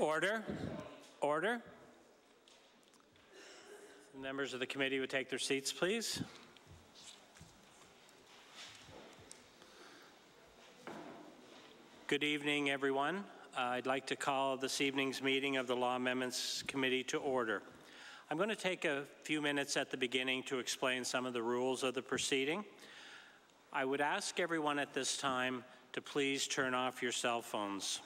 Order. Order. Members of the committee would take their seats, please. Good evening, everyone. I'd like to call this evening's meeting of the Law Amendments Committee to order. I'm going to take a few minutes at the beginning to explain some of the rules of the proceeding. I would ask everyone at this time to please turn off your cell phones.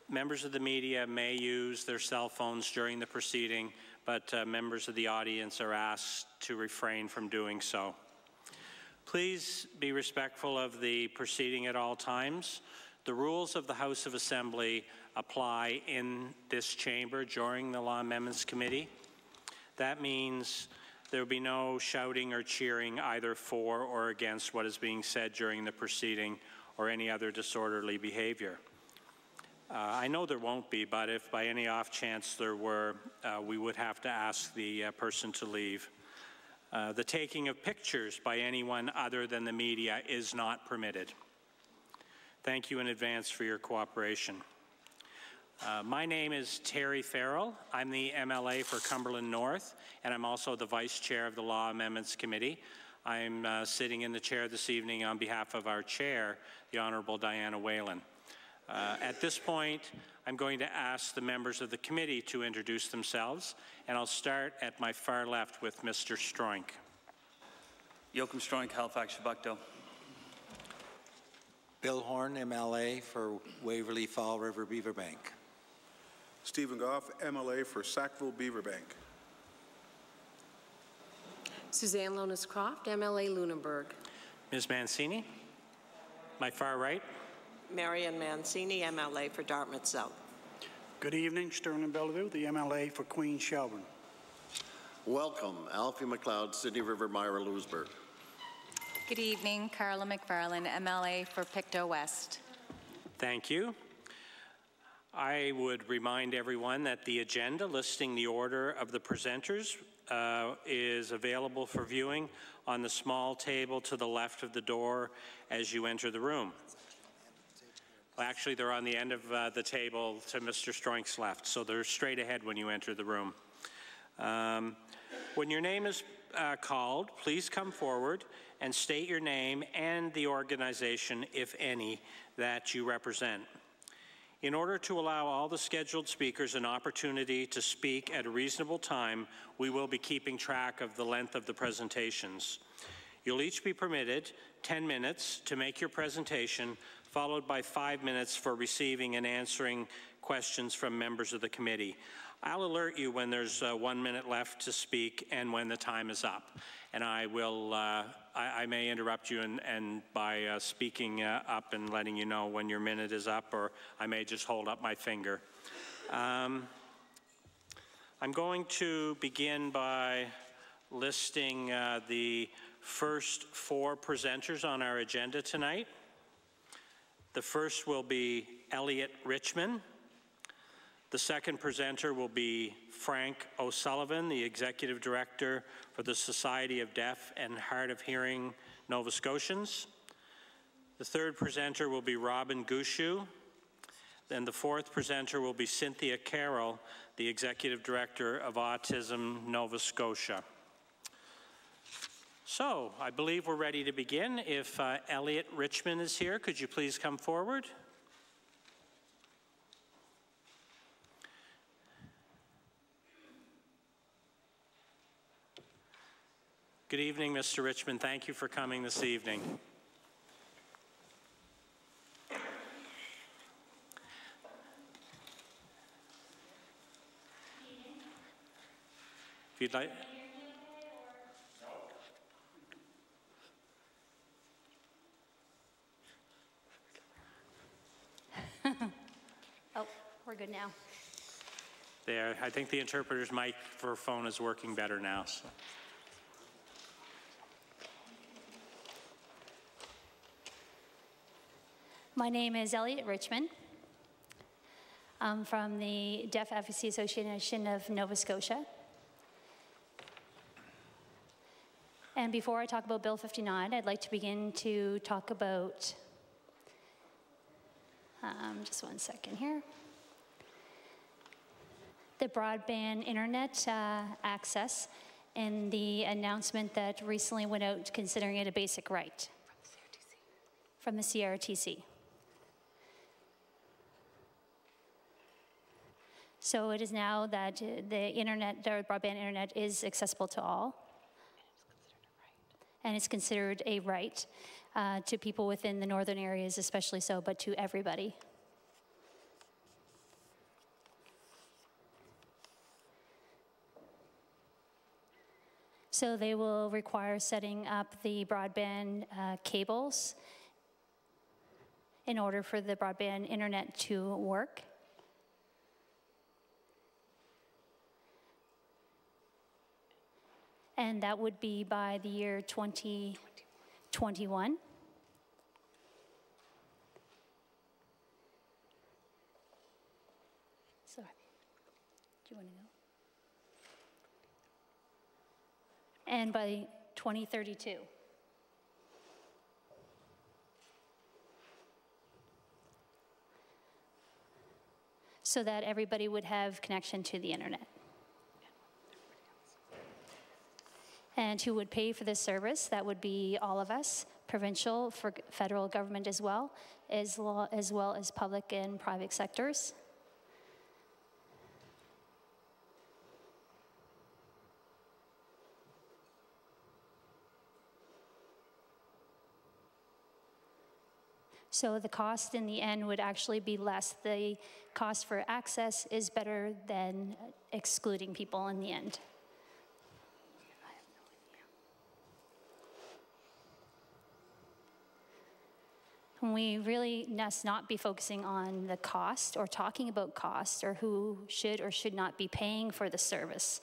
Members of the media may use their cell phones during the proceeding, but members of the audience are asked to refrain from doing so. Please be respectful of the proceeding at all times. The rules of the House of Assembly apply in this chamber during the Law Amendments Committee. That means there will be no shouting or cheering either for or against what is being said during the proceeding or any other disorderly behavior. I know there won't be, but if by any off chance there were, we would have to ask the person to leave. The taking of pictures by anyone other than the media is not permitted. Thank you in advance for your cooperation. My name is Terry Farrell. I'm the MLA for Cumberland North, and I'm also the Vice Chair of the Law Amendments Committee. I'm sitting in the chair this evening on behalf of our Chair, the Honourable Diana Whalen. At this point, I'm going to ask the members of the committee to introduce themselves, and I'll start at my far left with Mr. Stroink. Joachim Stroink, Halifax, Shabukdo. Bill Horn, MLA for Waverley Fall River Beaverbank. Stephen Goff, MLA for Sackville Beaverbank. Suzanne Lonis-Croft, MLA Lunenburg. Ms. Mancini, my far right. Marian Mancini, MLA for Dartmouth South. Good evening, Sterling Bellevue, the MLA for Queen Shelburne. Welcome, Alfie McLeod, Sydney River, Myra, Lewisburg. Good evening, Carla McFarlane, MLA for Pictou West. Thank you. I would remind everyone that the agenda listing the order of the presenters is available for viewing on the small table to the left of the door as you enter the room. Well, actually, they're on the end of the table to Mr. Stroink's left, so they're straight ahead when you enter the room. When your name is called, please come forward and state your name and the organization, if any, that you represent. In order to allow all the scheduled speakers an opportunity to speak at a reasonable time, we will be keeping track of the length of the presentations. You'll each be permitted 10 minutes to make your presentation, followed by 5 minutes for receiving and answering questions from members of the committee. I'll alert you when there's 1 minute left to speak and when the time is up. And I will, I may interrupt you and by speaking up and letting you know when your minute is up, or I may just hold up my finger. I'm going to begin by listing the first 4 presenters on our agenda tonight. The first will be Elliot Richmond. The second presenter will be Frank O'Sullivan, the Executive Director for the Society of Deaf and Hard of Hearing Nova Scotians. The third presenter will be Robin Gushue. Then the fourth presenter will be Cynthia Carroll, the Executive Director of Autism Nova Scotia. So, I believe we're ready to begin. If Elliot Richmond is here, could you please come forward? Good evening, Mr. Richmond. Thank you for coming this evening. If you'd like. Oh, we're good now. There, I think the interpreter's microphone is working better now. So. My name is Elliot Richmond. I'm from the Deaf Advocacy Association of Nova Scotia. And before I talk about Bill 59, I'd like to begin to talk about, just one second here. the broadband internet access and the announcement that recently went out considering it a basic right from the CRTC. So it is now that the internet, the broadband internet is accessible to all. And it's considered a right to people within the northern areas, especially so, but to everybody. So they will require setting up the broadband cables in order for the broadband internet to work. And that would be by the year 2021. Sorry, do you want to go? And by 2032. So that everybody would have connection to the internet. And who would pay for this service? That would be all of us, provincial, for federal government as well as public and private sectors. So the cost in the end would actually be less. The cost for access is better than excluding people in the end. We really must not be focusing on the cost or talking about cost or who should or should not be paying for the service.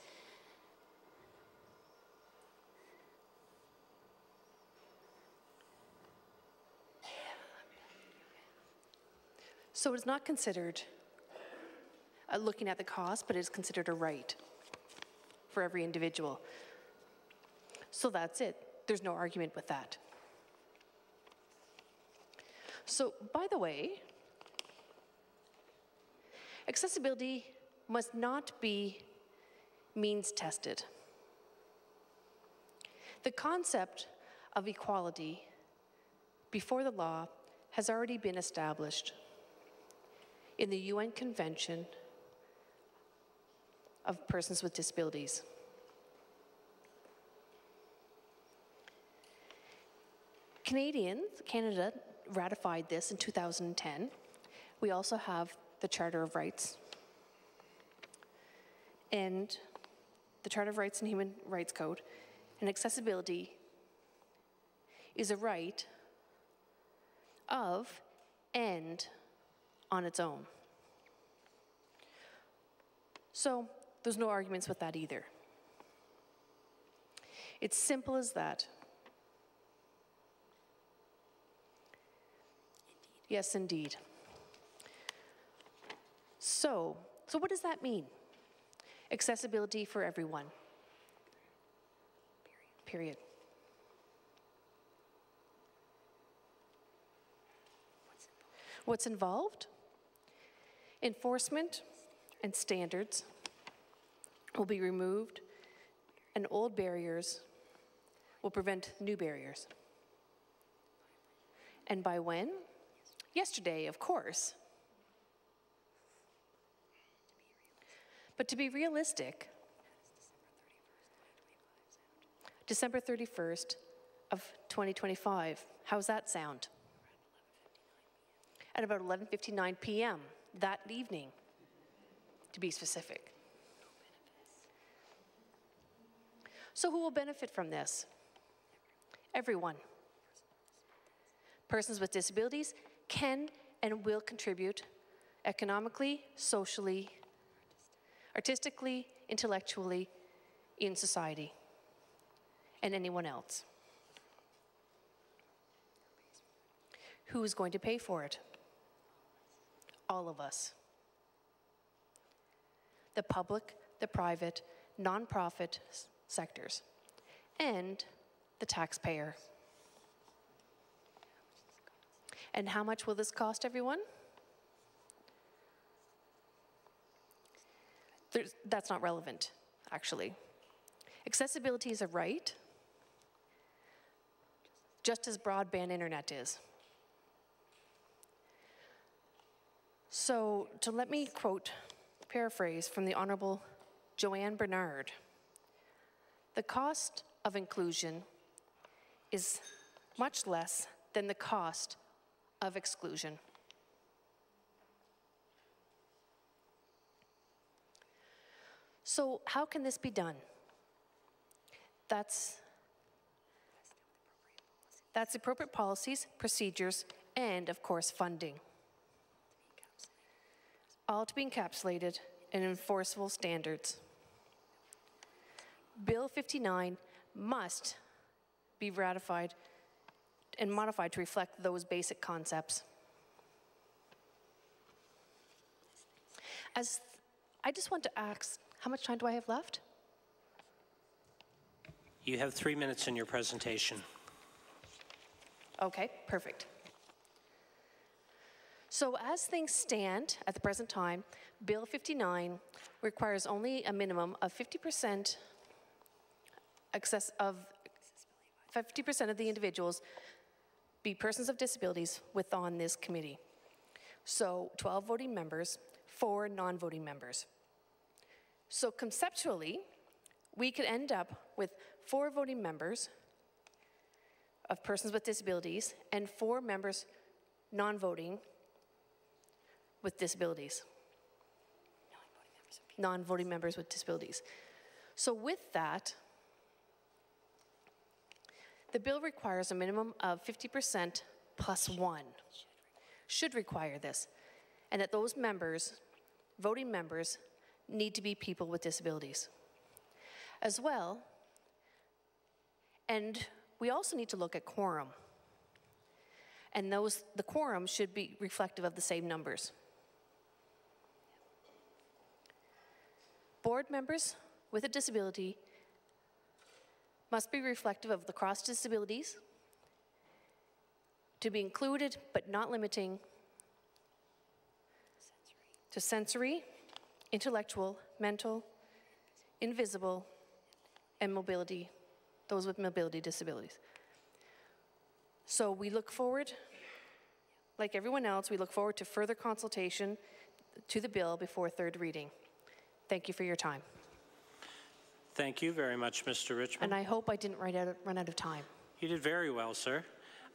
So it's not considered looking at the cost, but it's considered a right for every individual. So that's it. There's no argument with that. So, by the way, accessibility must not be means tested. The concept of equality before the law has already been established in the UN Convention of Persons with Disabilities. Canada ratified this in 2010. We also have the Charter of Rights and the Charter of Rights and Human Rights Code. And accessibility is a right of and on its own. So there's no arguments with that either. It's simple as that. Yes, indeed. So what does that mean? Accessibility for everyone. Period. What's involved? Enforcement and standards will be removed, and old barriers will prevent new barriers. And by when? Yesterday, of course. But to be realistic, December 31st of 2025, how's that sound? At about 11:59 p.m. that evening, to be specific. So who will benefit from this? Everyone. Persons with disabilities can and will contribute economically, socially, artistically, intellectually in society, and anyone else. Who is going to pay for it? All of us. The public, the private, nonprofit sectors, and the taxpayer. And how much will this cost everyone? that's not relevant, actually. Accessibility is a right, just as broadband internet is. So, to let me paraphrase from the Honorable Joanne Bernard, the cost of inclusion is much less than the cost of exclusion. So how can this be done? That's appropriate policies, procedures, and of course funding. All to be encapsulated in enforceable standards. Bill 59 must be ratified and modified to reflect those basic concepts. I just want to ask, how much time do I have left? You have 3 minutes in your presentation. Okay, perfect. So as things stand at the present time, Bill 59 requires only a minimum of 50% of 50% of the individuals be persons of disabilities within this committee. So 12 voting members, 4 non-voting members. So conceptually, we could end up with 4 voting members of persons with disabilities and 4 members non-voting with disabilities. Non-voting members with disabilities. So with that, the bill requires a minimum of 50% plus 1. Should require this. And that those members, voting members, need to be people with disabilities. As well, and we also need to look at quorum. And the quorum should be reflective of the same numbers. Board members with a disability must be reflective of the cross disabilities, to be included but not limiting to sensory, intellectual, mental, invisible, and mobility, those with mobility disabilities. So we look forward, like everyone else, we look forward to further consultation to the bill before third reading. Thank you for your time. Thank you very much, Mr. Richmond. And I hope I didn't run out of time. You did very well, sir.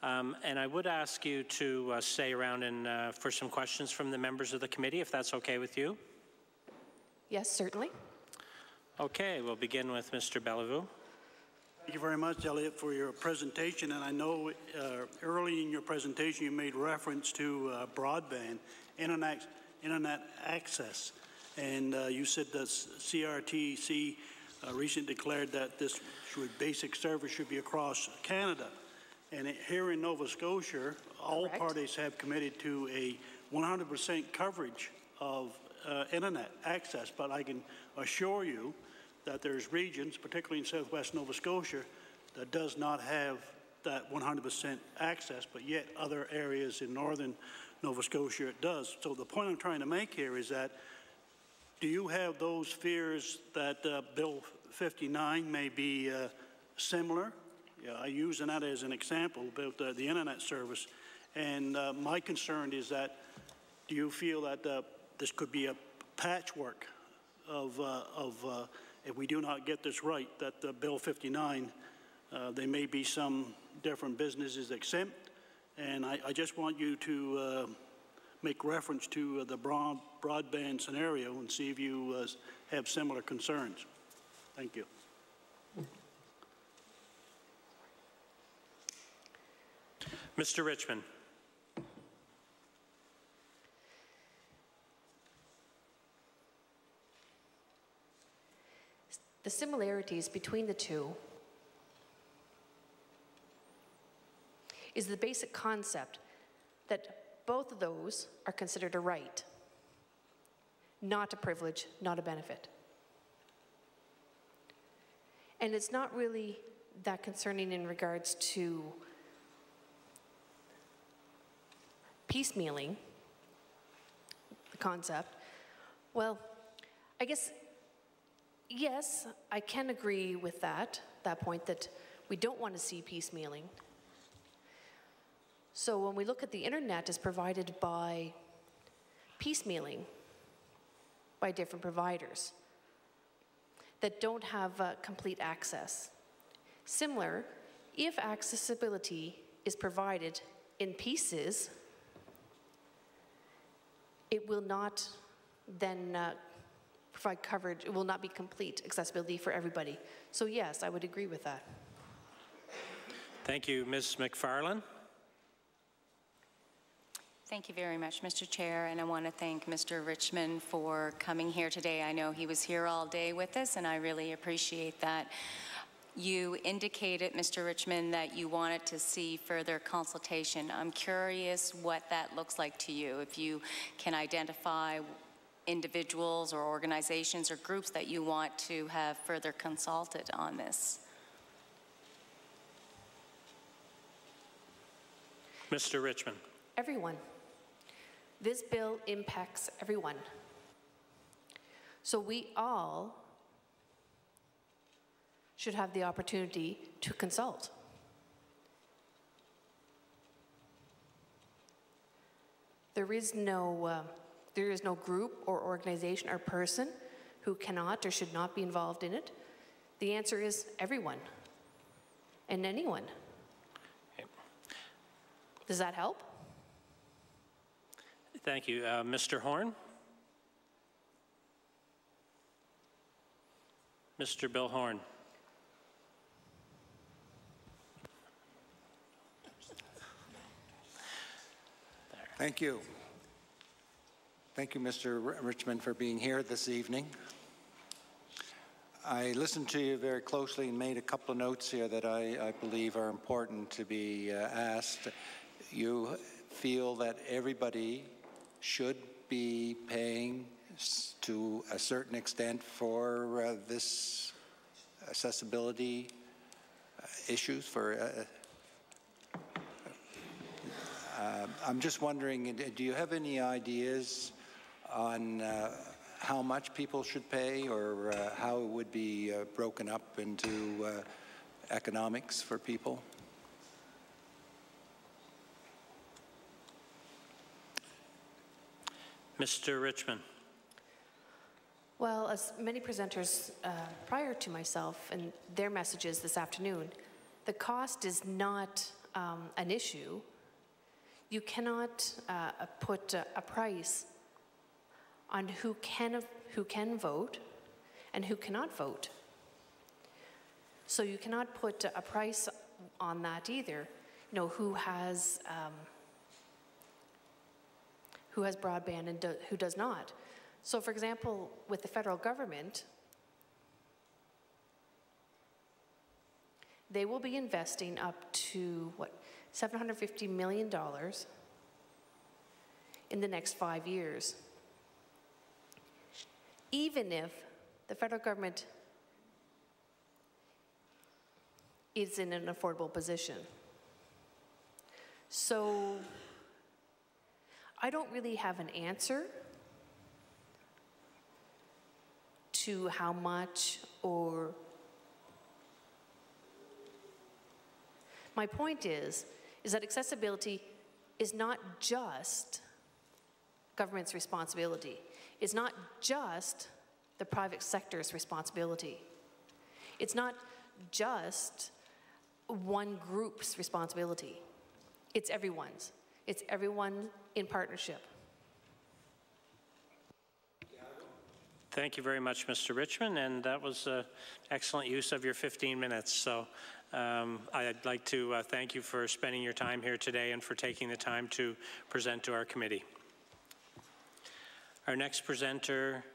And I would ask you to stay around and for some questions from the members of the committee, if that's okay with you. Yes, certainly. Okay, we'll begin with Mr. Bellevue. Thank you very much, Elliot, for your presentation. And I know early in your presentation you made reference to broadband, internet access. And you said that CRTC recently declared that this basic service should be across Canada. And here in Nova Scotia, all parties have committed to a 100% coverage of internet access. But I can assure you that there's regions, particularly in southwest Nova Scotia, that does not have that 100% access, but yet other areas in northern Nova Scotia it does. So the point I'm trying to make here is that, do you have those fears that Bill 59 may be similar? Yeah, I'm using that as an example about the internet service. And my concern is that, do you feel that this could be a patchwork of if we do not get this right, that Bill 59, there may be some different businesses exempt? And I just want you to make reference to the broadband scenario and see if you have similar concerns. Thank you. Mr. Richmond. The similarities between the two is the basic concept that both of those are considered a right, not a privilege, not a benefit. And it's not really that concerning in regards to piecemealing the concept. Well, I guess Yes, I can agree with that point that we don't want to see piecemealing. So when we look at the internet as provided by piecemealing by different providers that don't have complete access. Similar, if accessibility is provided in pieces, it will not then provide coverage, it will not be complete accessibility for everybody. So yes, I would agree with that. Thank you, Ms. McFarland. Thank you very much, Mr. Chair, and I want to thank Mr. Richmond for coming here today. I know he was here all day with us, and I really appreciate that. You indicated, Mr. Richmond, that you wanted to see further consultation. I'm curious what that looks like to you, if you can identify individuals or organizations or groups that you want to have further consulted on this. Mr. Richmond. Everyone. This bill impacts everyone. So we all should have the opportunity to consult. There is no group or organization or person who cannot or should not be involved in it. The answer is everyone and anyone. Okay. Does that help? Thank you. Mr. Horn? Mr. Bill Horn. Thank you. Thank you, Mr. Richmond, for being here this evening. I listened to you very closely and made a couple of notes here that I believe are important to be asked. You feel that everybody should be paying to a certain extent for this accessibility issues for I'm just wondering, do you have any ideas on how much people should pay or how it would be broken up into economics for people? Mr. Richmond. Well, as many presenters prior to myself and their messages this afternoon, the cost is not an issue. You cannot put a price on who can vote and who cannot vote. So you cannot put a price on that either. You know, who has broadband and who does not. So for example, with the federal government, they will be investing up to, $750 million in the next 5 years. Even if the federal government is in an affordable position. So I don't really have an answer to how much or... My point is that accessibility is not just government's responsibility. It's not just the private sector's responsibility. It's not just one group's responsibility. It's everyone's. It's everyone in partnership. Thank you very much, Mr. Richmond, and that was excellent use of your 15 minutes. So I'd like to thank you for spending your time here today and for taking the time to present to our committee. Our next presenter.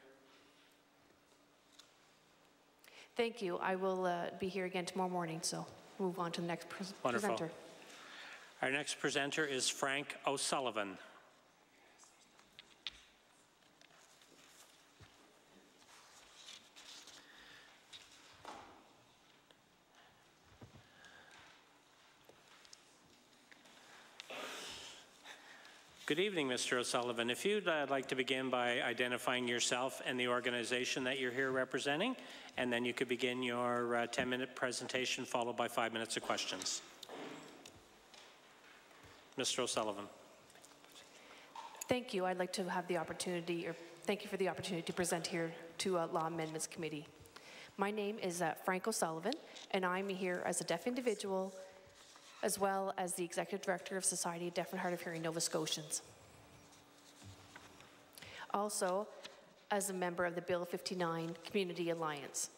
Thank you. I will be here again tomorrow morning, so move on to the next presenter. Our next presenter is Frank O'Sullivan. Good evening, Mr. O'Sullivan. If you'd like to begin by identifying yourself and the organization that you're here representing, and then you could begin your 10-minute presentation followed by 5 minutes of questions. Mr. O'Sullivan. Thank you. I'd like to have the opportunity, or thank you for the opportunity to present here to Law Amendments Committee. My name is Frank O'Sullivan, and I'm here as a deaf individual, as well as the Executive Director of Society of Deaf and Hard of Hearing Nova Scotians. Also, as a member of the Bill 59 Community Alliance.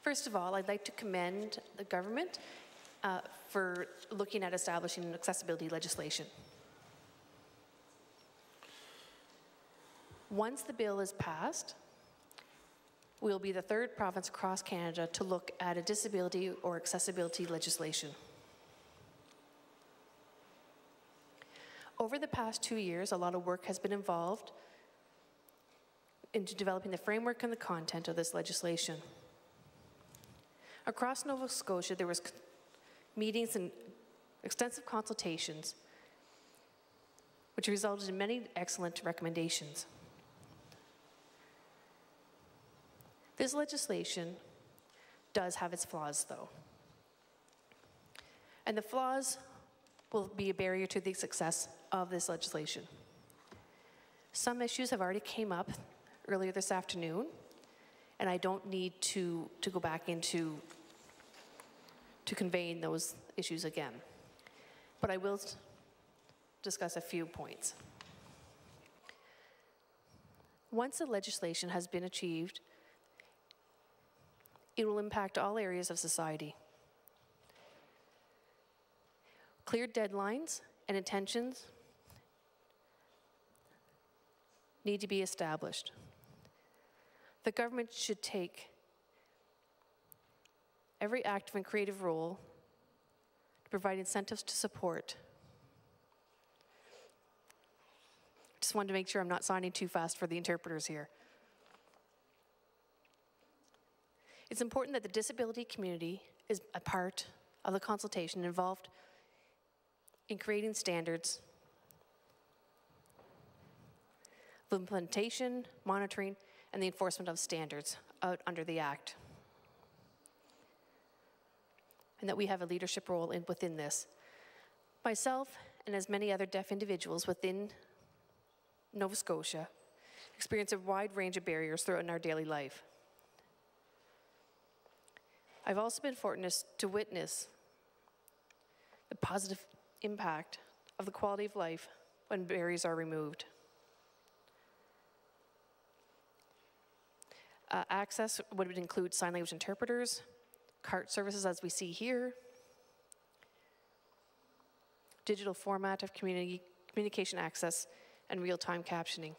First of all, I'd like to commend the government for looking at establishing an accessibility legislation. Once the bill is passed, we'll be the third province across Canada to look at a disability or accessibility legislation. Over the past 2 years, a lot of work has been involved into developing the framework and the content of this legislation. Across Nova Scotia, there was meetings and extensive consultations, which resulted in many excellent recommendations. This legislation does have its flaws, though. And the flaws will be a barrier to the success of this legislation. Some issues have already came up earlier this afternoon, and I don't need to go back into conveying those issues again. But I will discuss a few points. Once the legislation has been achieved, it will impact all areas of society. Clear deadlines and intentions need to be established. The government should take every active and creative role to provide incentives to support. Just wanted to make sure I'm not signing too fast for the interpreters here. It's important that the disability community is a part of the consultation involved in creating standards of implementation, monitoring, and the enforcement of standards under the Act. And that we have a leadership role within this. Myself, and as many other deaf individuals within Nova Scotia, experience a wide range of barriers throughout our daily life. I've also been fortunate to witness the positive impact of the quality of life when barriers are removed. Access would include sign language interpreters, CART services as we see here, digital format of communication access, and real-time captioning.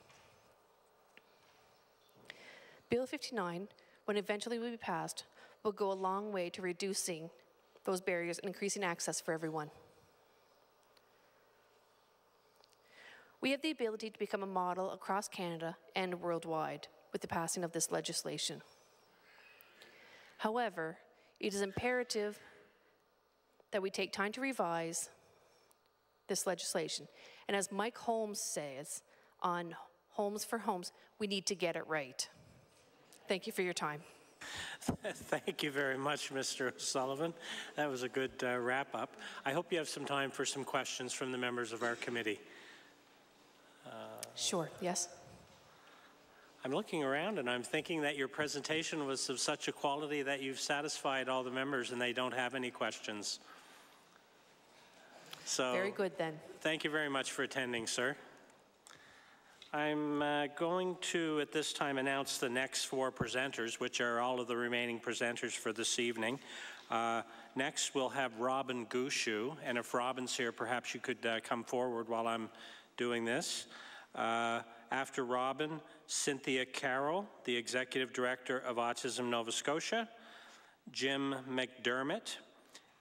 Bill 59, when eventually will be passed, will go a long way to reducing those barriers and increasing access for everyone. We have the ability to become a model across Canada and worldwide with the passing of this legislation. However, it is imperative that we take time to revise this legislation. And as Mike Holmes says on Homes for Homes, we need to get it right. Thank you for your time. Thank you very much, Mr. O'Sullivan. That was a good wrap-up. I hope you have some time for some questions from the members of our committee. Sure, yes. I'm looking around and I'm thinking that your presentation was of such a quality that you've satisfied all the members and they don't have any questions. So, very good then. Thank you very much for attending, sir. I'm going to, at this time, announce the next 4 presenters, which are all of the remaining presenters for this evening. Next, we'll have Robin Gushue, and if Robin's here, perhaps you could come forward while I'm doing this. After Robin, Cynthia Carroll, the Executive Director of Autism Nova Scotia, Jim McDermott,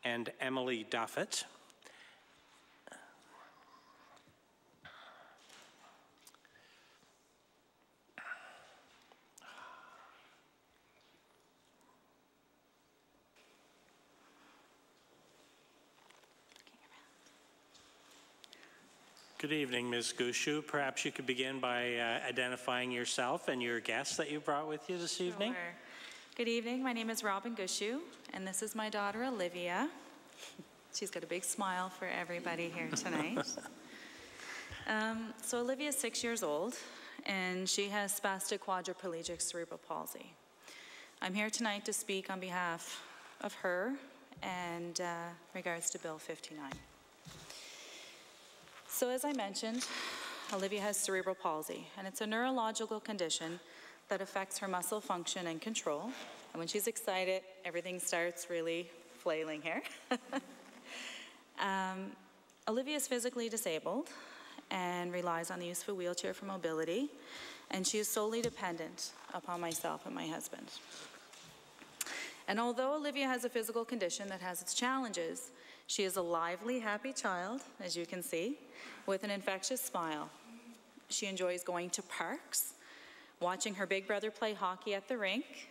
and Emily Duffett. Good evening, Ms. Gushu. Perhaps you could begin by identifying yourself and your guests that you brought with you this evening. Sure. Good evening. My name is Robin Gushu, and this is my daughter, Olivia. She's got a big smile for everybody here tonight. So Olivia is 6 years old, and she has spastic quadriplegic cerebral palsy. I'm here tonight to speak on behalf of her and regards to Bill 59. So as I mentioned, Olivia has cerebral palsy, and it's a neurological condition that affects her muscle function and control. And when she's excited, everything starts really flailing here. Olivia is physically disabled and relies on the use of a wheelchair for mobility, and she is solely dependent upon myself and my husband. And although Olivia has a physical condition that has its challenges, she is a lively, happy child, as you can see, with an infectious smile. She enjoys going to parks, watching her big brother play hockey at the rink,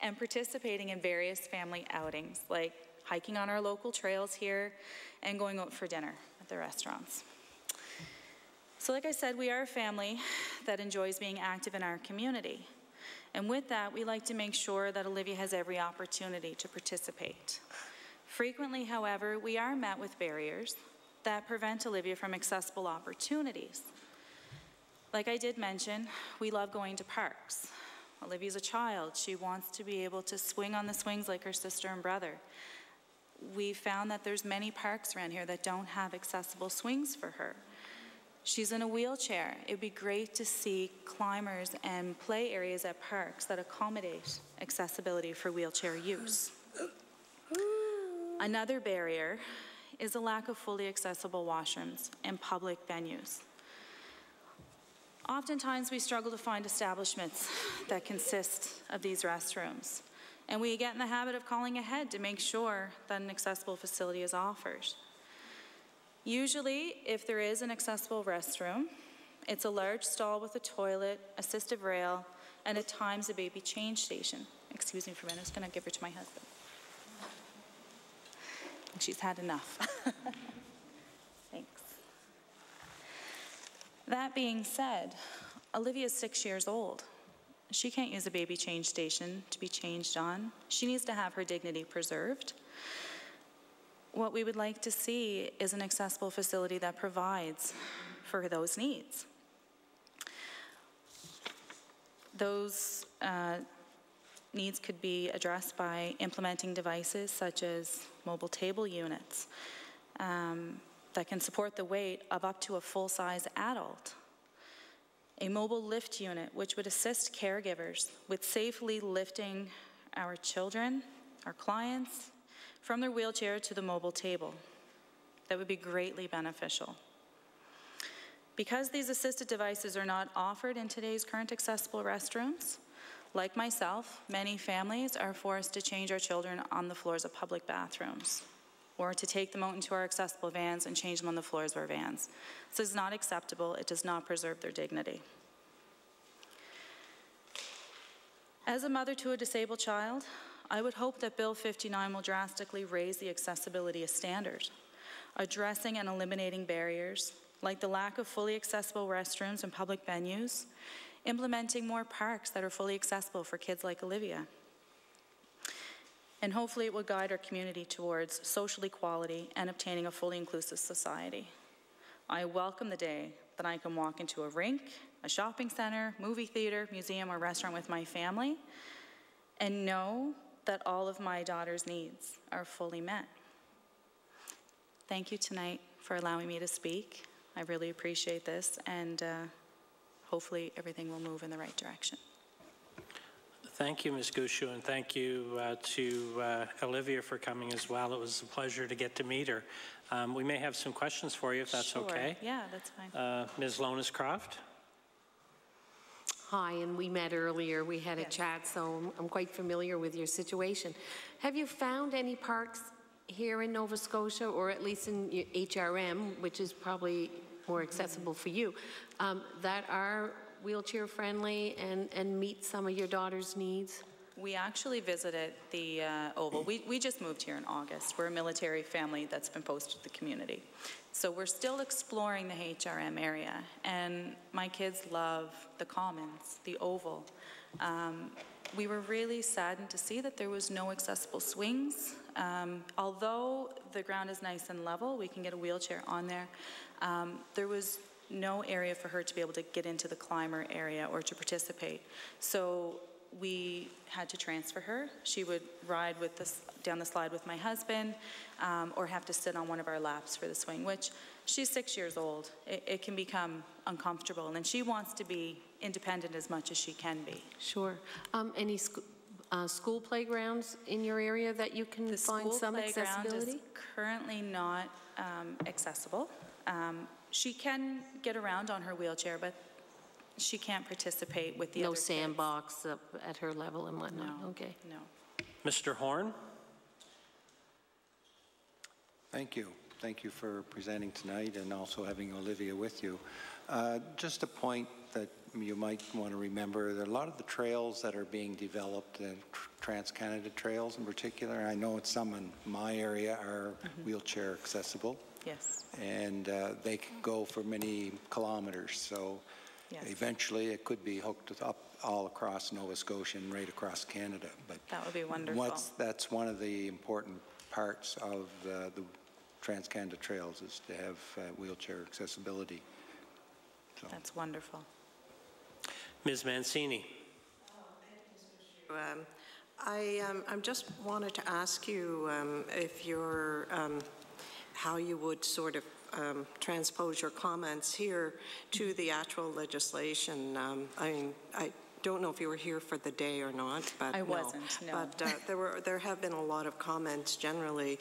and participating in various family outings, like hiking on our local trails here and going out for dinner at the restaurants. So like I said, we are a family that enjoys being active in our community. And with that, we like to make sure that Olivia has every opportunity to participate. Frequently, however, we are met with barriers that prevent Olivia from accessible opportunities. Like I did mention, we love going to parks. Olivia's a child. She wants to be able to swing on the swings like her sister and brother. We found that there's many parks around here that don't have accessible swings for her. She's in a wheelchair. It'd be great to see climbers and play areas at parks that accommodate accessibility for wheelchair use. Another barrier is a lack of fully accessible washrooms in public venues. Oftentimes we struggle to find establishments that consist of these restrooms, and we get in the habit of calling ahead to make sure that an accessible facility is offered. Usually, if there is an accessible restroom, it's a large stall with a toilet, assistive rail, and at times a baby change station. Excuse me for a minute, I'm just gonna give her to my husband. She's had enough. Thanks. That being said, Olivia is 6 years old. She can't use a baby change station to be changed on. She needs to have her dignity preserved. What we would like to see is an accessible facility that provides for those needs. Those needs could be addressed by implementing devices such as mobile table units that can support the weight of up to a full-size adult. A mobile lift unit which would assist caregivers with safely lifting our children, our clients, from their wheelchair to the mobile table. That would be greatly beneficial. Because these assisted devices are not offered in today's current accessible restrooms, like myself, many families are forced to change our children on the floors of public bathrooms, or to take them out into our accessible vans and change them on the floors of our vans. This is not acceptable. It does not preserve their dignity. As a mother to a disabled child, I would hope that Bill 59 will drastically raise the accessibility standard, addressing and eliminating barriers like the lack of fully accessible restrooms in public venues, implementing more parks that are fully accessible for kids like Olivia. And hopefully it will guide our community towards social equality and obtaining a fully inclusive society. I welcome the day that I can walk into a rink, a shopping center, movie theater, museum, or restaurant with my family and know that all of my daughter's needs are fully met. Thank you tonight for allowing me to speak. I really appreciate this, and hopefully everything will move in the right direction. Thank you, Ms. Gushu, and thank you to Olivia for coming as well. It was a pleasure to get to meet her. We may have some questions for you, if that's Sure. okay. Yeah, that's fine. Ms. Lonis-Croft? Hi, and we met earlier. We had a chat, so I'm quite familiar with your situation. Have you found any parks here in Nova Scotia, or at least in HRM, which is probably more accessible for you, that are wheelchair friendly and meet some of your daughter's needs? we actually visited the Oval. We just moved here in August. We're a military family that's been posted to the community. So we're still exploring the HRM area, and my kids love the Commons, the Oval. We were really saddened to see that there was no accessible swings. Although the ground is nice and level, we can get a wheelchair on there. There was no area for her to be able to get into the climber area or to participate. So we had to transfer her. She would ride with this, down the slide with my husband, or have to sit on one of our laps for the swing, which she's 6 years old. It can become uncomfortable, and she wants to be independent as much as she can be. Sure. Any school playgrounds in your area that you can find some accessibility? The school playground is currently not accessible. She can get around on her wheelchair, but she can't participate with the other kids. No sandbox up at her level and whatnot? No. Okay. No. Mr. Horn? Thank you. Thank you for presenting tonight and also having Olivia with you. Just a point that you might want to remember, there are a lot of the trails that are being developed, Trans-Canada trails in particular. I know some in my area are wheelchair accessible. Yes. And they can go for many kilometers. So yes. Eventually it could be hooked up all across Nova Scotia and right across Canada. But that would be wonderful. That's one of the important parts of the Trans-Canada trails, is to have wheelchair accessibility. So. That's wonderful. Ms. Mancini. I just wanted to ask you if you're, how you would sort of transpose your comments here to the actual legislation. I mean, I don't know if you were here for the day or not, but I wasn't, no. But there have been a lot of comments generally,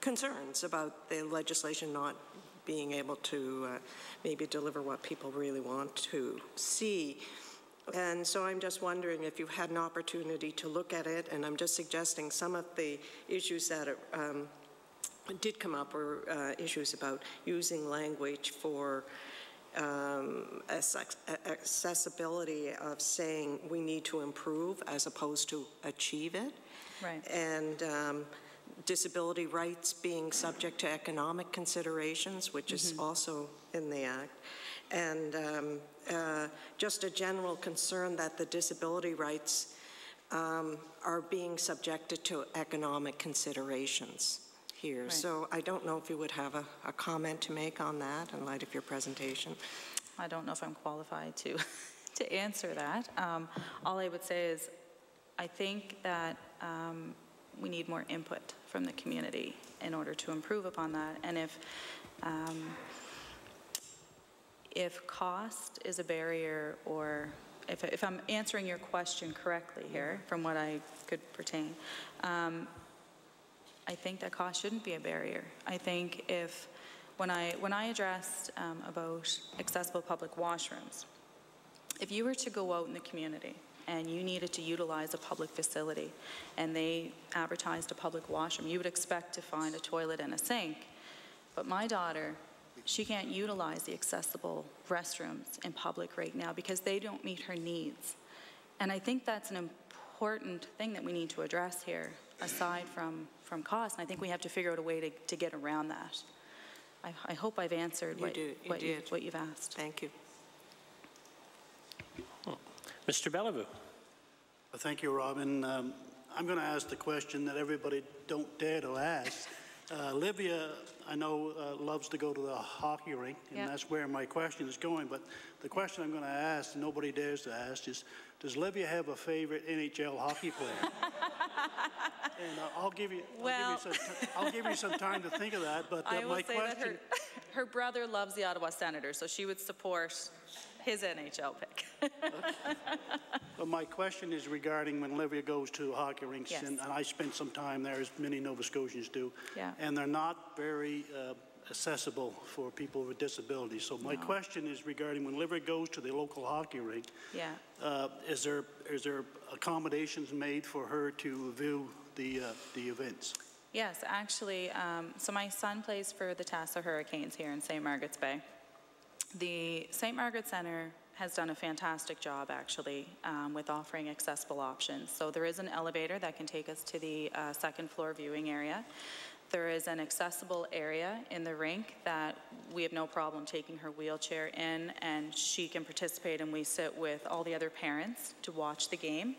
concerns about the legislation not being able to maybe deliver what people really want to see. And so I'm just wondering if you've had an opportunity to look at it, and I'm just suggesting some of the issues that did come up were issues about using language for accessibility, of saying we need to improve as opposed to achieve it. Right. And disability rights being subject to economic considerations, which is also in the Act. And just a general concern that the disability rights are being subjected to economic considerations here. Right. So I don't know if you would have a comment to make on that in light of your presentation. I don't know if I'm qualified to answer that. All I would say is I think that we need more input from the community in order to improve upon that. And if cost is a barrier, or if I'm answering your question correctly here from what I could pertain, I think that cost shouldn't be a barrier. I think when I addressed about accessible public washrooms, if you were to go out in the community and you needed to utilize a public facility and they advertised a public washroom, you would expect to find a toilet and a sink. But my daughter, she can't utilize the accessible restrooms in public right now because they don't meet her needs. And I think that's an important thing that we need to address here, aside from cost. And I think we have to figure out a way to get around that. I hope I've answered what you've asked. Thank you. Mr. Bellevue. Thank you, Robin. I'm going to ask the question that everybody don't dare to ask. Livia, I know, loves to go to the hockey rink, and that's where my question is going. But the question I'm going to ask, and nobody dares to ask, is, does Livia have a favorite NHL hockey player? And I'll give you some time to think of that. But I will my say question, that her brother loves the Ottawa Senators, so she would support his NHL pick. But my question is regarding when Livia goes to hockey rinks, and I spent some time there, as many Nova Scotians do, and they're not very accessible for people with disabilities. So my question is regarding when Livia goes to the local hockey rink, is there accommodations made for her to view the events? Yes, actually, so my son plays for the Tassa Hurricanes here in St. Margaret's Bay. The St. Margaret Centre has done a fantastic job, actually, with offering accessible options. So there is an elevator that can take us to the second floor viewing area. There is an accessible area in the rink that we have no problem taking her wheelchair in, and she can participate, and we sit with all the other parents to watch the game.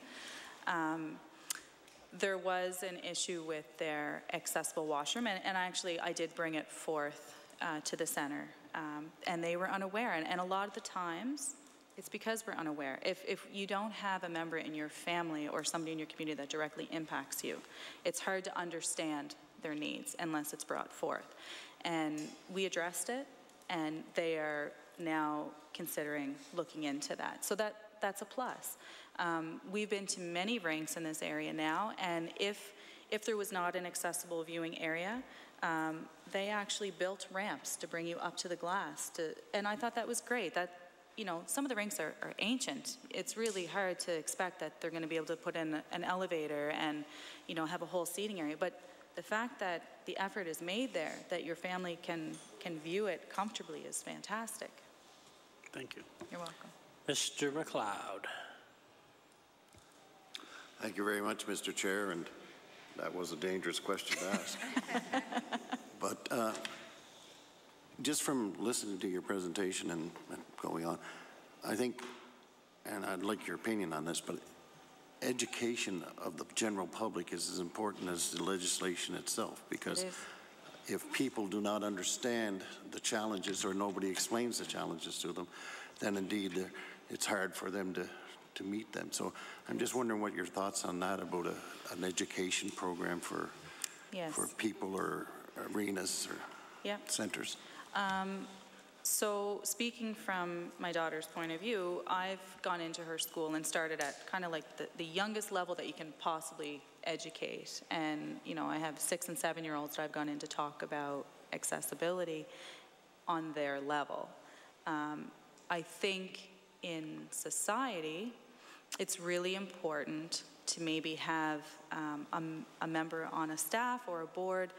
There was an issue with their accessible washroom, and actually I did bring it forth to the center, and they were unaware. And a lot of the times, it's because we're unaware. If you don't have a member in your family or somebody in your community that directly impacts you, it's hard to understand their needs unless it's brought forth. And we addressed it, and they are now considering looking into that. So that's a plus. We've been to many rinks in this area now, and if there was not an accessible viewing area, they actually built ramps to bring you up to the glass. And I thought that was great. That, you know, some of the rinks are ancient. It's really hard to expect that they're going to be able to put in an elevator and, you know, have a whole seating area. But the fact that the effort is made there, that your family can view it comfortably, is fantastic. Thank you. You're welcome. Mr. McLeod. Thank you very much, Mr. Chair, and that was a dangerous question to ask. But just from listening to your presentation and going on, I think, and I'd like your opinion on this, but education of the general public is as important as the legislation itself, because if people do not understand the challenges or nobody explains the challenges to them, then indeed it's hard for them to meet them. So I'm just wondering what your thoughts on that, about an education program for people or arenas or centers. So speaking from my daughter's point of view, I've gone into her school and started at kind of like the youngest level that you can possibly educate. And, you know, I have 6- and 7-year-olds that I've gone in to talk about accessibility on their level. I think in society, it's really important to maybe have a member on a staff or a board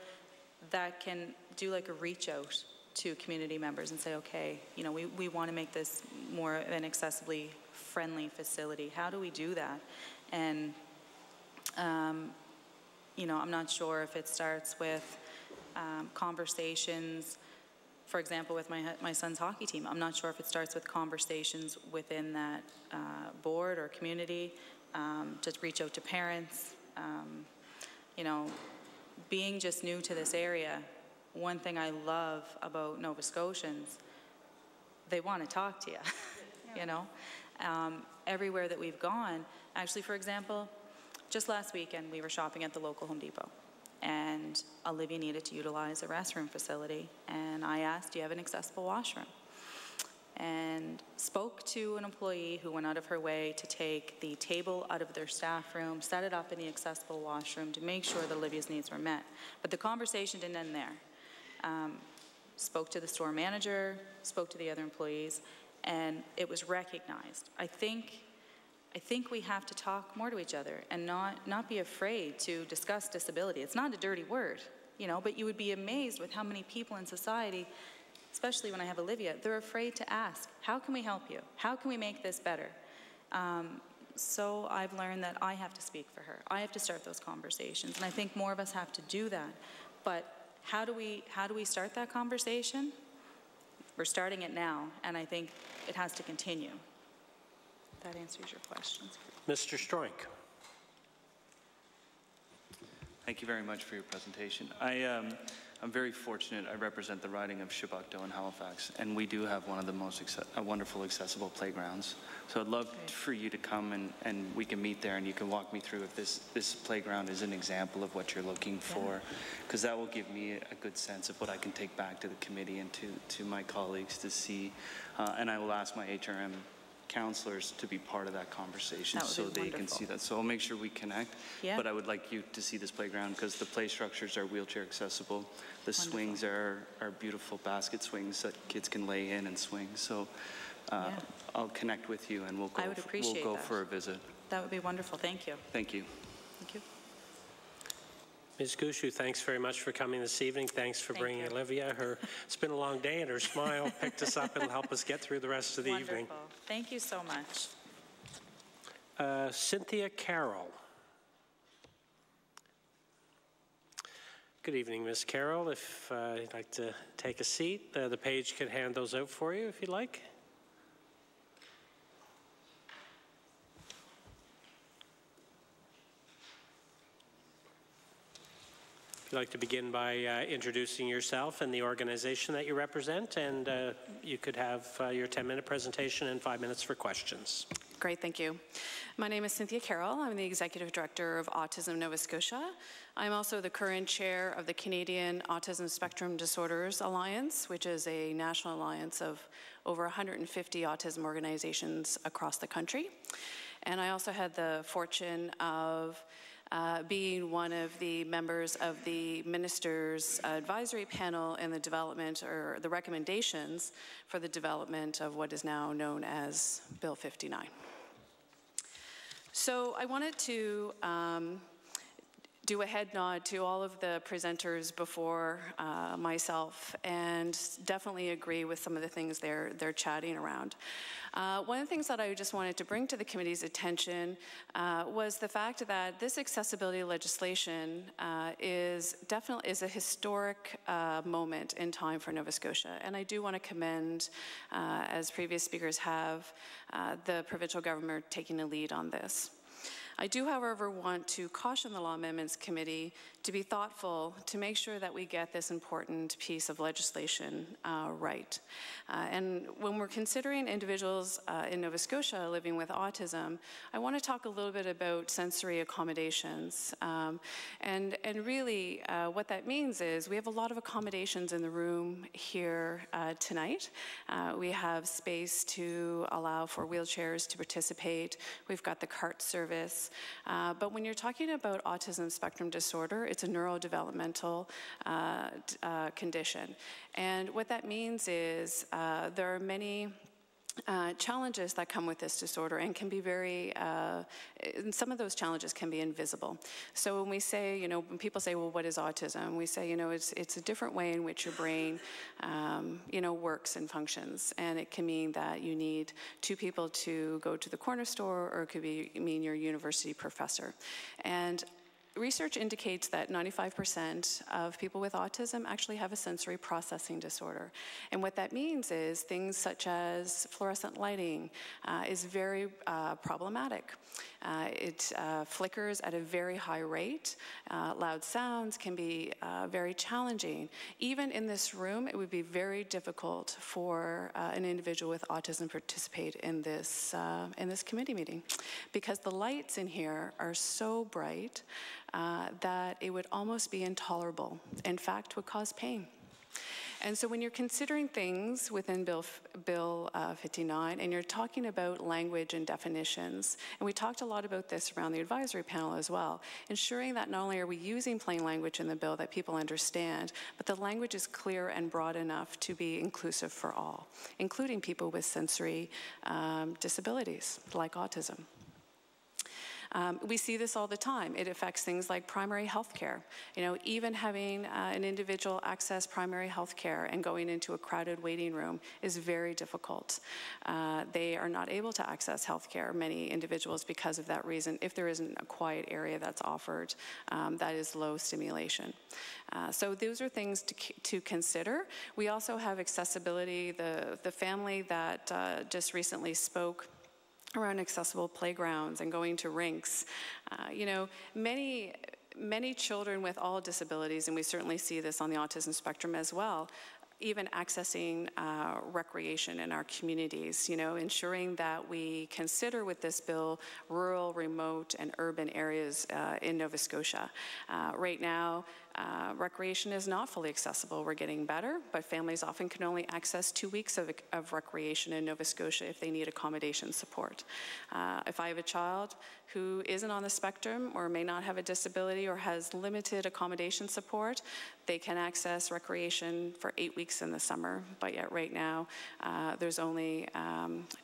that can do like a reach out to community members and say, okay, you know, we want to make this more of an accessibly friendly facility. How do we do that? And, you know, I'm not sure if it starts with conversations, for example, with my son's hockey team. I'm not sure if it starts with conversations within that board or community, just reach out to parents. You know, being just new to this area, one thing I love about Nova Scotians, they want to talk to you, you know. Everywhere that we've gone, actually, for example, just last weekend we were shopping at the local Home Depot, and Olivia needed to utilize a restroom facility, and I asked, do you have an accessible washroom? And spoke to an employee who went out of her way to take the table out of their staff room, set it up in the accessible washroom to make sure that Olivia's needs were met. But the conversation didn't end there. Spoke to the store manager, spoke to the other employees, and it was recognized. I think we have to talk more to each other and not be afraid to discuss disability. It's not a dirty word, you know, but you would be amazed with how many people in society, especially when I have Olivia, they're afraid to ask, how can we help you? How can we make this better? So I've learned that I have to speak for her. I have to start those conversations, and I think more of us have to do that. But how do we start that conversation? We're starting it now, and I think it has to continue. That answers your questions. Mr. Stroink. Thank you very much for your presentation. I'm very fortunate. I represent the riding of Chebucto in Halifax, and we do have one of the most wonderful accessible playgrounds. So I'd love for you to come and we can meet there, and you can walk me through if this playground is an example of what you're looking for, because that will give me a good sense of what I can take back to the committee and to my colleagues to see. And I will ask my HRM counselors to be part of that conversation so they can see that. So I'll make sure we connect. Yeah. But I would like you to see this playground because the play structures are wheelchair accessible. The swings are beautiful basket swings that kids can lay in and swing. So I'll connect with you and we'll go for a visit. That would be wonderful. Thank you. Thank you. Thank you. Ms. Gushu, thanks very much for coming this evening. Thanks for bringing Olivia. It's been a long day, and her smile picked us up and will help us get through the rest of the evening. Thank you so much. Cynthia Carroll. Good evening, Ms. Carroll. If you'd like to take a seat, the page can hand those out for you if you'd like. If you'd like to begin by introducing yourself and the organization that you represent, and you could have your 10-minute presentation and 5 minutes for questions. Great, thank you. My name is Cynthia Carroll. I'm the Executive Director of Autism Nova Scotia. I'm also the current chair of the Canadian Autism Spectrum Disorders Alliance, which is a national alliance of over 150 autism organizations across the country. And I also had the fortune of being one of the members of the Minister's Advisory Panel in the development, or the recommendations for the development of what is now known as Bill 59. So I wanted to do a head nod to all of the presenters before myself, and definitely agree with some of the things they're chatting around. One of the things that I just wanted to bring to the committee's attention was the fact that this accessibility legislation is a historic moment in time for Nova Scotia, and I do want to commend, as previous speakers have, the provincial government taking the lead on this. I do, however, want to caution the Law Amendments Committee to be thoughtful to make sure that we get this important piece of legislation right. And when we're considering individuals in Nova Scotia living with autism, I want to talk a little bit about sensory accommodations. And really what that means is we have a lot of accommodations in the room here tonight. We have space to allow for wheelchairs to participate. We've got the cart service. But when you're talking about autism spectrum disorder, it's a neurodevelopmental condition. And what that means is there are many challenges that come with this disorder, and can be very, some of those challenges can be invisible. So when we say, when people say, well, what is autism? We say, it's a different way in which your brain, works and functions. And it can mean that you need two people to go to the corner store, or it could mean your university professor. And research indicates that 95% of people with autism actually have a sensory processing disorder. And what that means is things such as fluorescent lighting is very problematic. It flickers at a very high rate. Loud sounds can be very challenging. Even in this room, it would be very difficult for an individual with autism to participate in this committee meeting, because the lights in here are so bright that it would almost be intolerable. In fact, would cause pain. And so when you're considering things within Bill 59, and you're talking about language and definitions, and we talked a lot about this around the advisory panel as well, ensuring that not only are we using plain language in the bill that people understand, but the language is clear and broad enough to be inclusive for all, including people with sensory disabilities like autism. We see this all the time. It affects things like primary health care. Even having an individual access primary health care and going into a crowded waiting room is very difficult. They are not able to access health care, many individuals, because of that reason, if there isn't a quiet area that's offered that is low stimulation. So those are things to consider. We also have accessibility. The family that just recently spoke around accessible playgrounds and going to rinks. Many children with all disabilities, and we certainly see this on the autism spectrum as well, even accessing recreation in our communities, ensuring that we consider with this bill rural, remote, and urban areas in Nova Scotia. Right now, Recreation is not fully accessible. We're getting better, but families often can only access 2 weeks of recreation in Nova Scotia if they need accommodation support. If I have a child who isn't on the spectrum or may not have a disability or has limited accommodation support, they can access recreation for 8 weeks in the summer, but yet right now there's only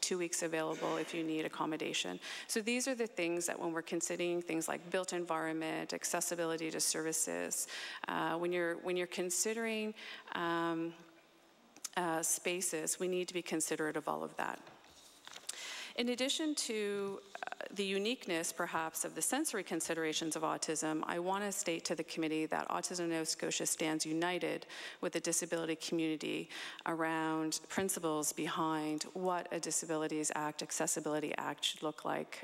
2 weeks available if you need accommodation. So these are the things that when we're considering things like built environment, accessibility to services, when you're considering spaces, we need to be considerate of all of that. In addition to the uniqueness, perhaps, of the sensory considerations of autism, I want to state to the committee that Autism Nova Scotia stands united with the disability community around principles behind what a Disabilities Act, Accessibility Act should look like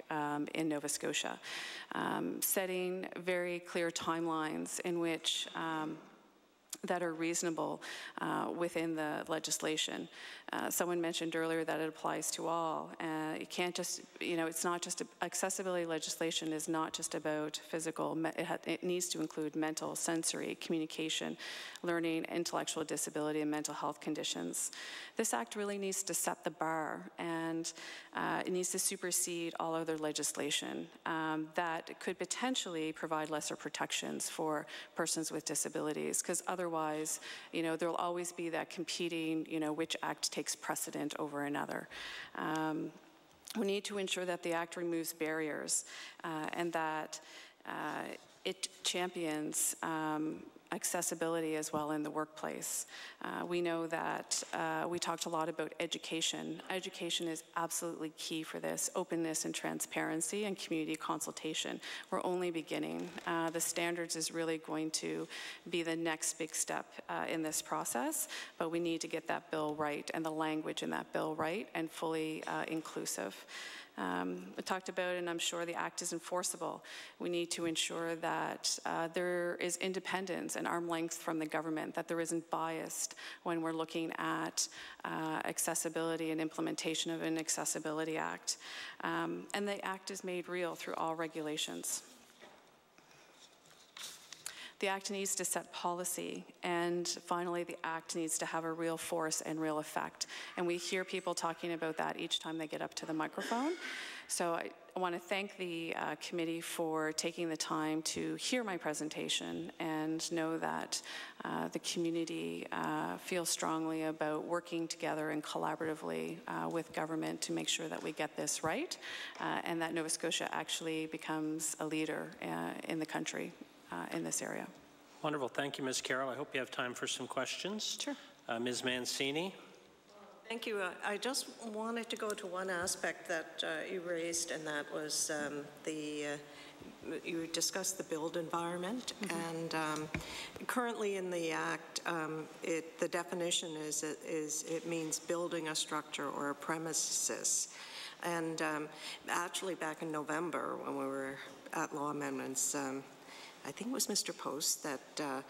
in Nova Scotia, setting very clear timelines in which that are reasonable within the legislation. Someone mentioned earlier that it applies to all. You can't just, it's not just, accessibility legislation is not just about physical, it needs to include mental, sensory, communication, learning, intellectual disability, and mental health conditions. This act really needs to set the bar, and it needs to supersede all other legislation that could potentially provide lesser protections for persons with disabilities, because otherwise, there'll always be that competing, which act takes precedent over another. We need to ensure that the act removes barriers and that it champions accessibility as well in the workplace. We know that we talked a lot about education. Education is absolutely key for this, openness and transparency and community consultation. We're only beginning. The standards is really going to be the next big step in this process, but we need to get that bill right and the language in that bill right and fully inclusive. We talked about, and I'm sure the act is enforceable. We need to ensure that there is independence and arm's length from the government, that there isn't biased when we're looking at accessibility and implementation of an Accessibility Act. And the act is made real through all regulations. The act needs to set policy, and finally, the act needs to have a real force and real effect. And we hear people talking about that each time they get up to the microphone. So I want to thank the committee for taking the time to hear my presentation and know that the community feels strongly about working together and collaboratively with government to make sure that we get this right and that Nova Scotia actually becomes a leader in the country in this area. Wonderful. Thank you, Ms. Carroll. I hope you have time for some questions. Sure. Ms. Mancini. Thank you. I just wanted to go to one aspect that you raised, and that was you discussed the built environment. Mm-hmm. And currently in the Act, the definition is it means building a structure or a premises. And actually back in November when we were at Law Amendments, I think it was Mr. Post that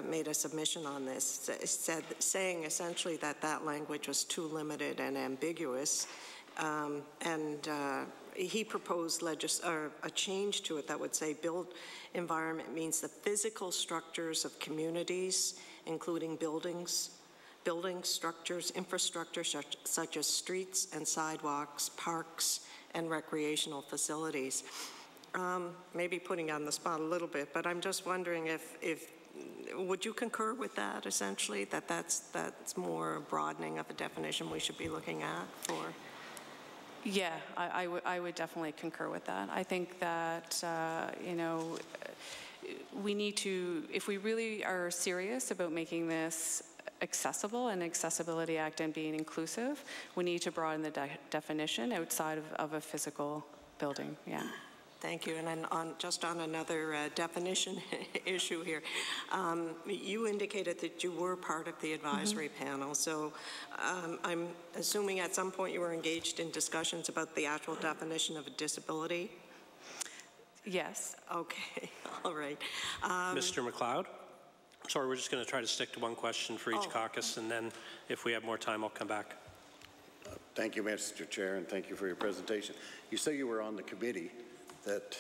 made a submission on this, saying essentially that language was too limited and ambiguous, and he proposed a change to it that would say built environment means the physical structures of communities, including buildings, structures, infrastructure such as streets and sidewalks, parks, and recreational facilities. Maybe putting on the spot a little bit, but I'm just wondering if would you concur with that, essentially, that's more broadening of a definition we should be looking at for? Yeah, I would definitely concur with that. I think that, we need to, if we really are serious about making this accessible and Accessibility Act and being inclusive, we need to broaden the definition outside of a physical building, yeah. Thank you. And then just on another definition issue here, you indicated that you were part of the advisory panel. So I'm assuming at some point you were engaged in discussions about the actual definition of a disability? Yes. Okay. All right. Mr. McLeod? Sorry, we're just going to try to stick to one question for each caucus, and then if we have more time, I'll come back. Thank you, Mr. Chair, and thank you for your presentation. You say you were on the committee that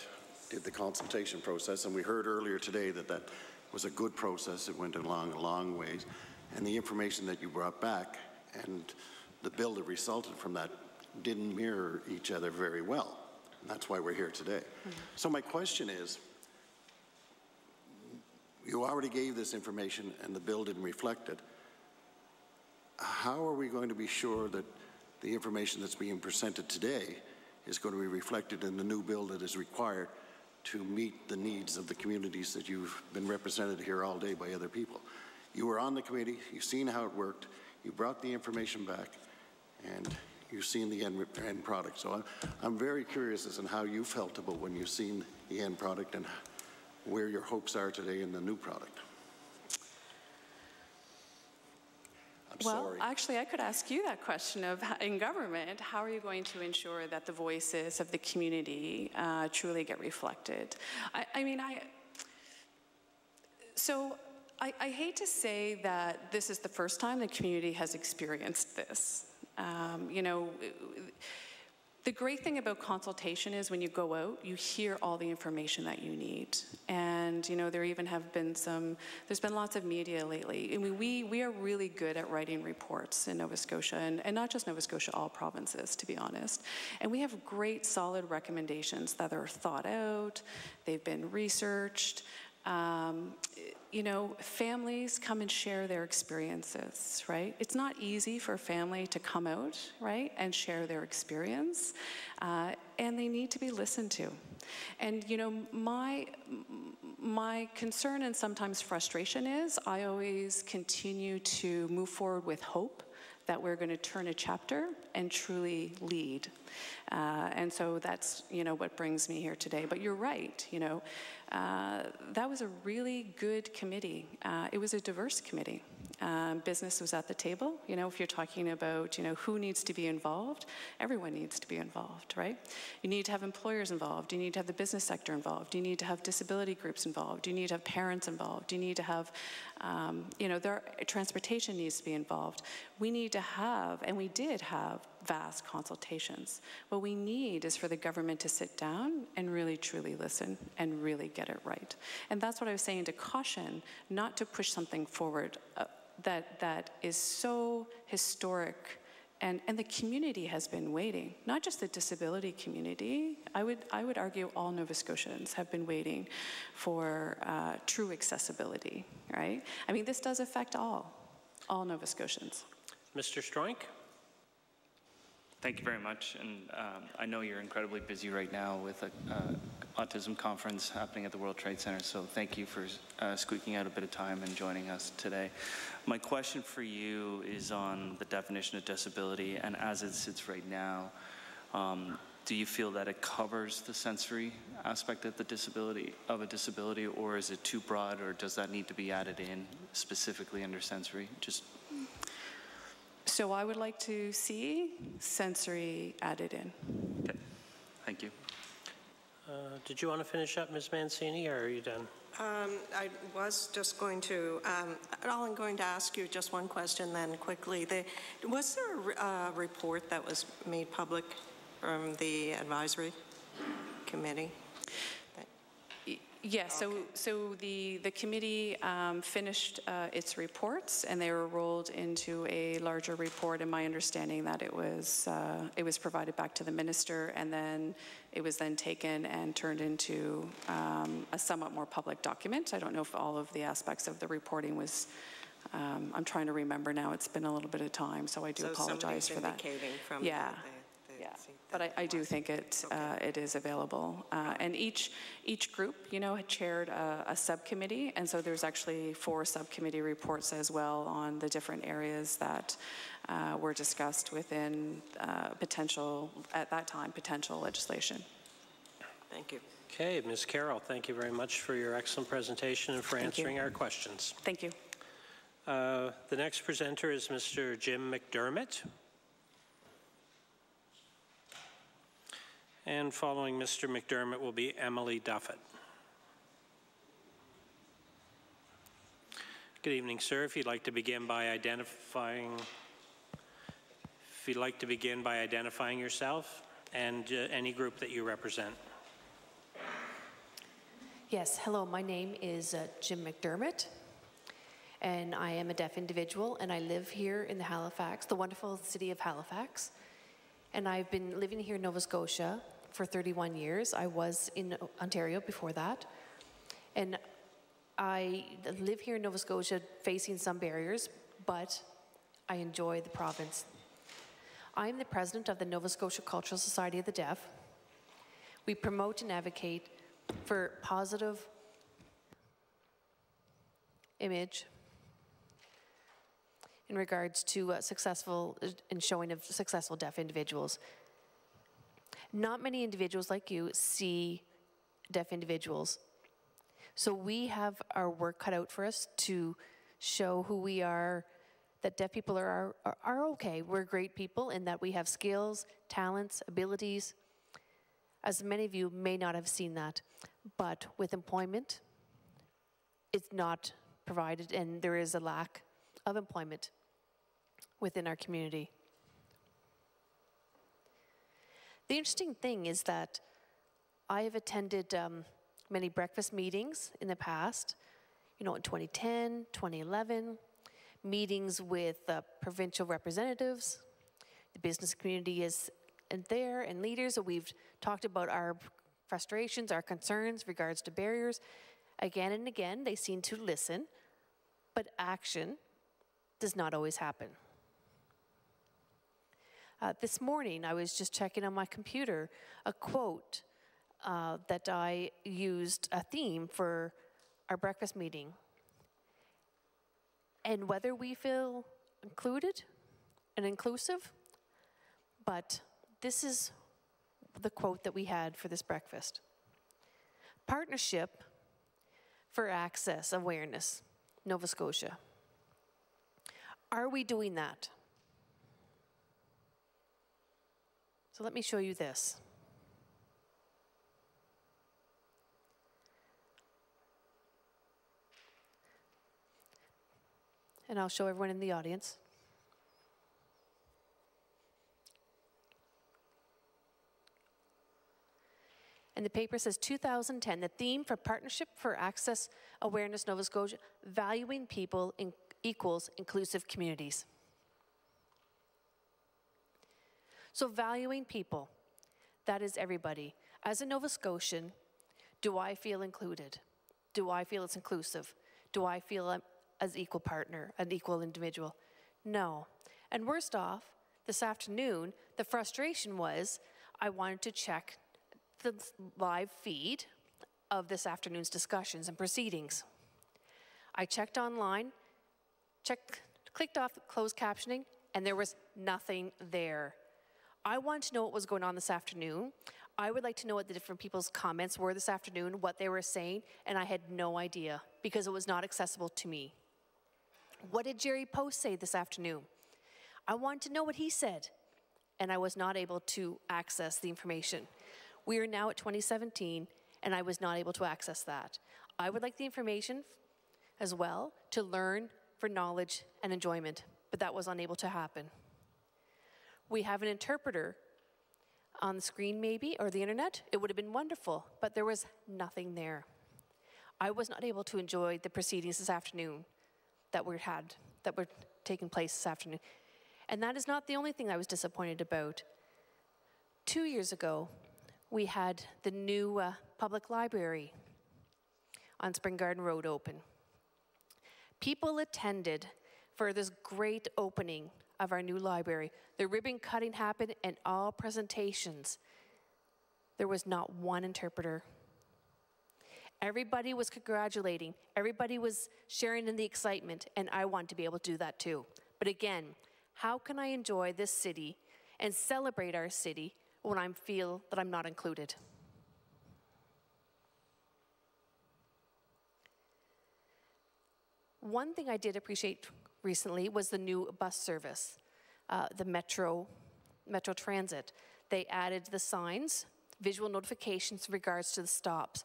did the consultation process, and we heard earlier today that was a good process. It went along a long ways. And the information that you brought back and the bill that resulted from that didn't mirror each other very well. And that's why we're here today. So my question is, you already gave this information and the bill didn't reflect it. How are we going to be sure that the information that's being presented today is going to be reflected in the new bill that is required to meet the needs of the communities that you've been represented here all day by other people? You were on the committee, you've seen how it worked, you brought the information back, and you've seen the end product. So I'm very curious as to how you felt about when you've seen the end product and where your hopes are today in the new product. Well, actually, I could ask you that question of, in government, how are you going to ensure that the voices of the community truly get reflected? I hate to say that this is the first time the community has experienced this. The great thing about consultation is when you go out, you hear all the information that you need. And, there even have been there's been lots of media lately. I mean, we are really good at writing reports in Nova Scotia, and not just Nova Scotia, all provinces, to be honest. And we have great, solid recommendations that are thought out, they've been researched. Families come and share their experiences, right? It's not easy for a family to come out, right, and share their experience, and they need to be listened to. And, my concern and sometimes frustration is I always continue to move forward with hope that we're going to turn a chapter and truly lead. And so that's, what brings me here today. But you're right, that was a really good committee. It was a diverse committee. Business was at the table. If you're talking about, who needs to be involved, everyone needs to be involved, right? You need to have employers involved. You need to have the business sector involved. You need to have disability groups involved. You need to have parents involved. You need to have, transportation needs to be involved. We need to have, and we did have, vast consultations. What we need is for the government to sit down and really truly listen and really get it right. And that's what I was saying, to caution not to push something forward that is so historic, and the community has been waiting. Not just the disability community. I would argue all Nova Scotians have been waiting for true accessibility, right? I mean, this does affect all Nova Scotians. Mr. Stroink? Thank you very much, and I know you're incredibly busy right now with an autism conference happening at the World Trade Center, so thank you for squeaking out a bit of time and joining us today. My question for you is on the definition of disability, and as it sits right now, do you feel that it covers the sensory aspect of a disability, or is it too broad, or does that need to be added in specifically under sensory? So I would like to see sensory added in. Okay, thank you. Did you want to finish up, Ms. Mancini, or are you done? I was just going to, I'm going to ask you just one question then quickly. Was there a report that was made public from the advisory committee? Yes, so the committee finished its reports, and they were rolled into a larger report, and my understanding that it was provided back to the minister, and then it was then taken and turned into a somewhat more public document. I don't know if all of the aspects of the reporting was, I'm trying to remember now, it's been a little bit of time, so I do apologize for that. From but I do think it is available. And each group, had chaired a subcommittee, and so there's actually 4 subcommittee reports as well on the different areas that were discussed within potential legislation. Thank you. Okay, Ms. Carroll, thank you very much for your excellent presentation and for answering our questions. Thank you. The next presenter is Mr. Jim McDermott. And following Mr. McDermott will be Emily Duffett. Good evening, sir. If you'd like to begin by identifying yourself and any group that you represent. Yes, hello, my name is Jim McDermott, and I am a deaf individual, and I live here in the wonderful city of Halifax. And I've been living here in Nova Scotia for 31 years. I was in Ontario before that. And I live here in Nova Scotia facing some barriers, but I enjoy the province. I am the president of the Nova Scotia Cultural Society of the Deaf. We promote and advocate for positive image in regards to successful and showing of successful deaf individuals. Not many individuals like you see deaf individuals. So we have our work cut out for us to show who we are, that deaf people are okay. We're great people and that we have skills, talents, abilities. As many of you may not have seen that, but with employment, it's not provided and there is a lack of employment within our community. The interesting thing is that I have attended many breakfast meetings in the past, in 2010, 2011, meetings with provincial representatives, the business community is there, and leaders. We've talked about our frustrations, our concerns regards to barriers. Again and again, they seem to listen, but action does not always happen. This morning, I was just checking on my computer a quote that I used, a theme for our breakfast meeting. And whether we feel included and inclusive, but this is the quote that we had for this breakfast. Partnership for Access Awareness, Nova Scotia. Are we doing that? So let me show you this. And I'll show everyone in the audience. And the paper says 2010, the theme for Partnership for Access Awareness Nova Scotia, valuing people equals inclusive communities. So valuing people, that is everybody. As a Nova Scotian, do I feel included? Do I feel it's inclusive? Do I feel I'm as equal partner, an equal individual? No. And worst off, this afternoon, the frustration was I wanted to check the live feed of this afternoon's discussions and proceedings. I checked online, clicked off closed captioning, and there was nothing there. I wanted to know what was going on this afternoon. I would like to know what the different people's comments were this afternoon, what they were saying, and I had no idea because it was not accessible to me. What did Jerry Post say this afternoon? I wanted to know what he said, and I was not able to access the information. We are now at 2017, and I was not able to access that. I would like the information as well to learn for knowledge and enjoyment, but that was unable to happen. We have an interpreter on the screen maybe, or the internet. It would have been wonderful, but there was nothing there. I was not able to enjoy the proceedings this afternoon that were taking place this afternoon. And that is not the only thing I was disappointed about. 2 years ago, we had the new public library on Spring Garden Road open. People attended for this great opening of our new library. The ribbon cutting happened and all presentations. There was not one interpreter. Everybody was congratulating. Everybody was sharing in the excitement, and I want to be able to do that too. But again, how can I enjoy this city and celebrate our city when I feel that I'm not included? One thing I did appreciate recently was the new bus service, the Metro Transit. They added the signs, visual notifications in regards to the stops.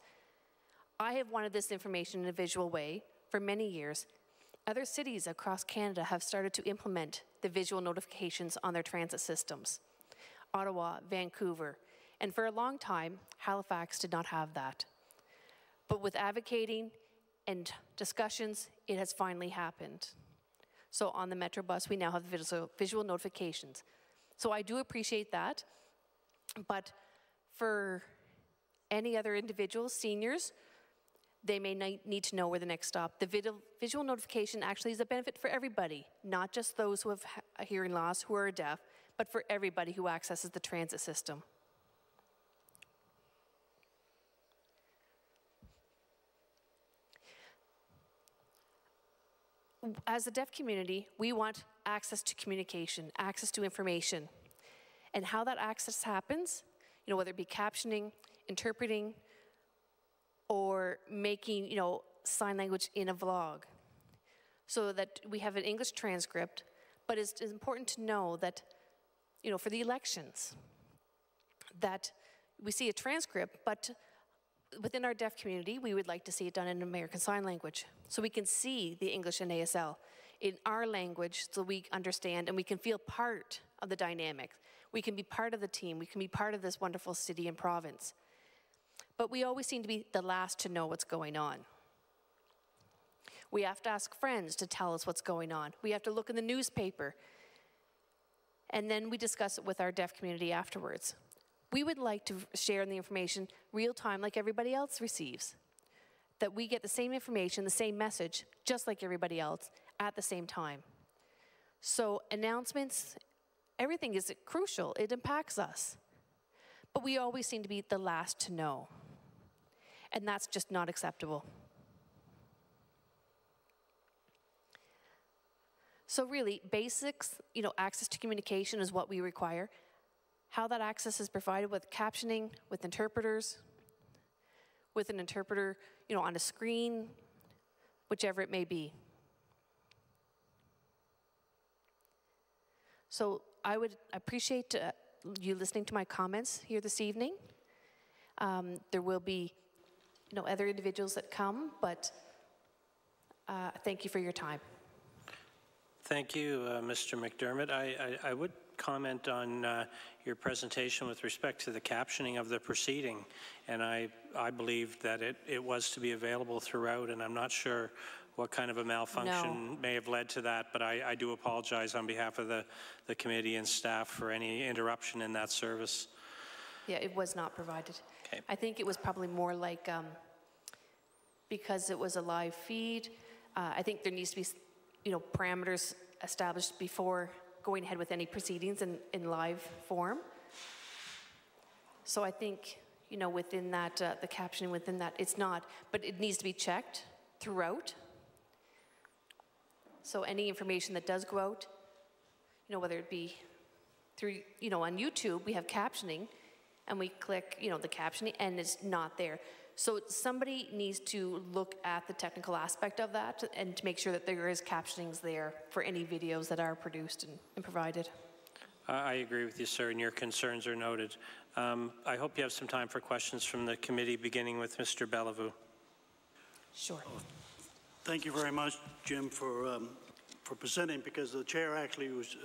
I have wanted this information in a visual way for many years. Other cities across Canada have started to implement the visual notifications on their transit systems. Ottawa, Vancouver, and for a long time, Halifax did not have that. But with advocating and discussions, it has finally happened. So on the Metro bus, we now have visual notifications. So I do appreciate that, but for any other individuals, seniors, they may need to know where the next stop. The visual notification actually is a benefit for everybody, not just those who have a hearing loss, who are deaf, but for everybody who accesses the transit system. As a deaf community, we want access to communication, access to information. And how that access happens, you know, whether it be captioning, interpreting, or making, you know, sign language in a vlog, so that we have an English transcript. But it's important to know that, you know, for the elections, that we see a transcript, but within our deaf community, we would like to see it done in American Sign Language, so we can see the English and ASL in our language, so we understand and we can feel part of the dynamic. We can be part of the team. We can be part of this wonderful city and province. But we always seem to be the last to know what's going on. We have to ask friends to tell us what's going on. We have to look in the newspaper. And then we discuss it with our deaf community afterwards. We would like to share the information real time like everybody else receives. That we get the same information, the same message, just like everybody else at the same time. So announcements, everything is crucial. It impacts us. But we always seem to be the last to know. And that's just not acceptable. So really, basics, you know, access to communication is what we require. How that access is provided with captioning, with interpreters, with an interpreter, you know, on a screen, whichever it may be. So I would appreciate you listening to my comments here this evening. There will be, you know, other individuals that come, but thank you for your time. Thank you, Mr. McDermott. I would comment on your presentation with respect to the captioning of the proceeding, and I believe that it was to be available throughout, and I'm not sure what kind of a malfunction may have led to that, but I do apologize on behalf of the committee and staff for any interruption in that service. Yeah, it was not provided. Okay. I think it was probably more like, because it was a live feed, I think there needs to be, you know, parameters established before going ahead with any proceedings in live form. So I think, you know, within that, the captioning within that, it's not, but it needs to be checked throughout. So any information that does go out, you know, whether it be through, you know, on YouTube, we have captioning, and we click, you know, the captioning, and it's not there. So somebody needs to look at the technical aspect of that and to make sure that there is captionings there for any videos that are produced and provided. I agree with you, sir, and your concerns are noted. I hope you have some time for questions from the committee, beginning with Mr. Bellevue. Sure. Thank you very much, Jim, for presenting, because the chair actually was,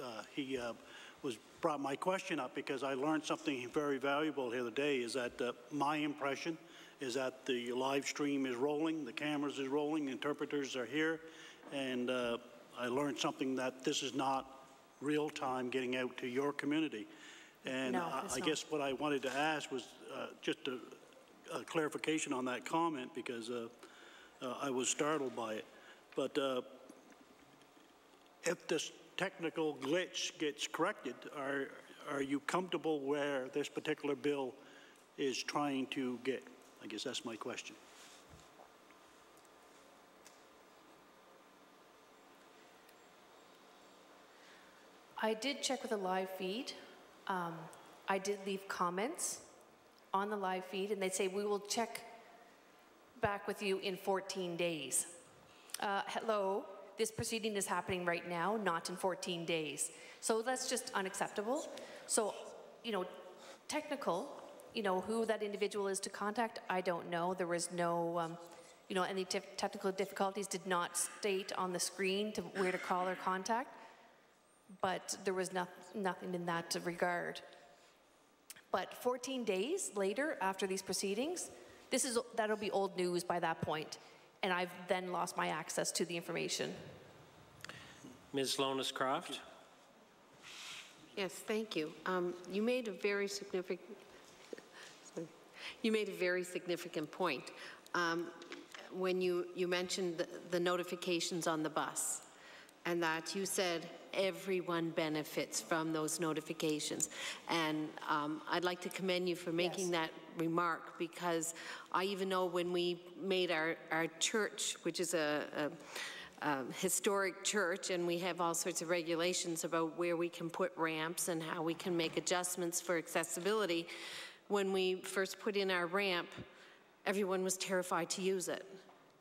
brought my question up because I learned something very valuable here today, is that my impression is that the live stream is rolling, the cameras is rolling, the interpreters are here, and I learned something, that this is not real time getting out to your community. And no, I guess what I wanted to ask was just a clarification on that comment, because I was startled by it. But if this technical glitch gets corrected, are you comfortable where this particular bill is trying to get? I guess that's my question. I did check with the live feed. I did leave comments on the live feed, and they say we will check back with you in 14 days. Hello, this proceeding is happening right now, not in 14 days. So that's just unacceptable. So, you know, technical, you know, who that individual is to contact, I don't know. There was no, you know, any technical difficulties did not state on the screen to where to call or contact, but there was nothing in that regard. But 14 days later, after these proceedings, That'll be old news by that point, and I've then lost my access to the information. Ms. Lonis Croft? Yes, thank you. You made a very significant point when you mentioned the notifications on the bus, and that you said everyone benefits from those notifications. And I'd like to commend you for making that remark, because I even know when we made our church, which is a historic church, and we have all sorts of regulations about where we can put ramps and how we can make adjustments for accessibility. When we first put in our ramp, everyone was terrified to use it.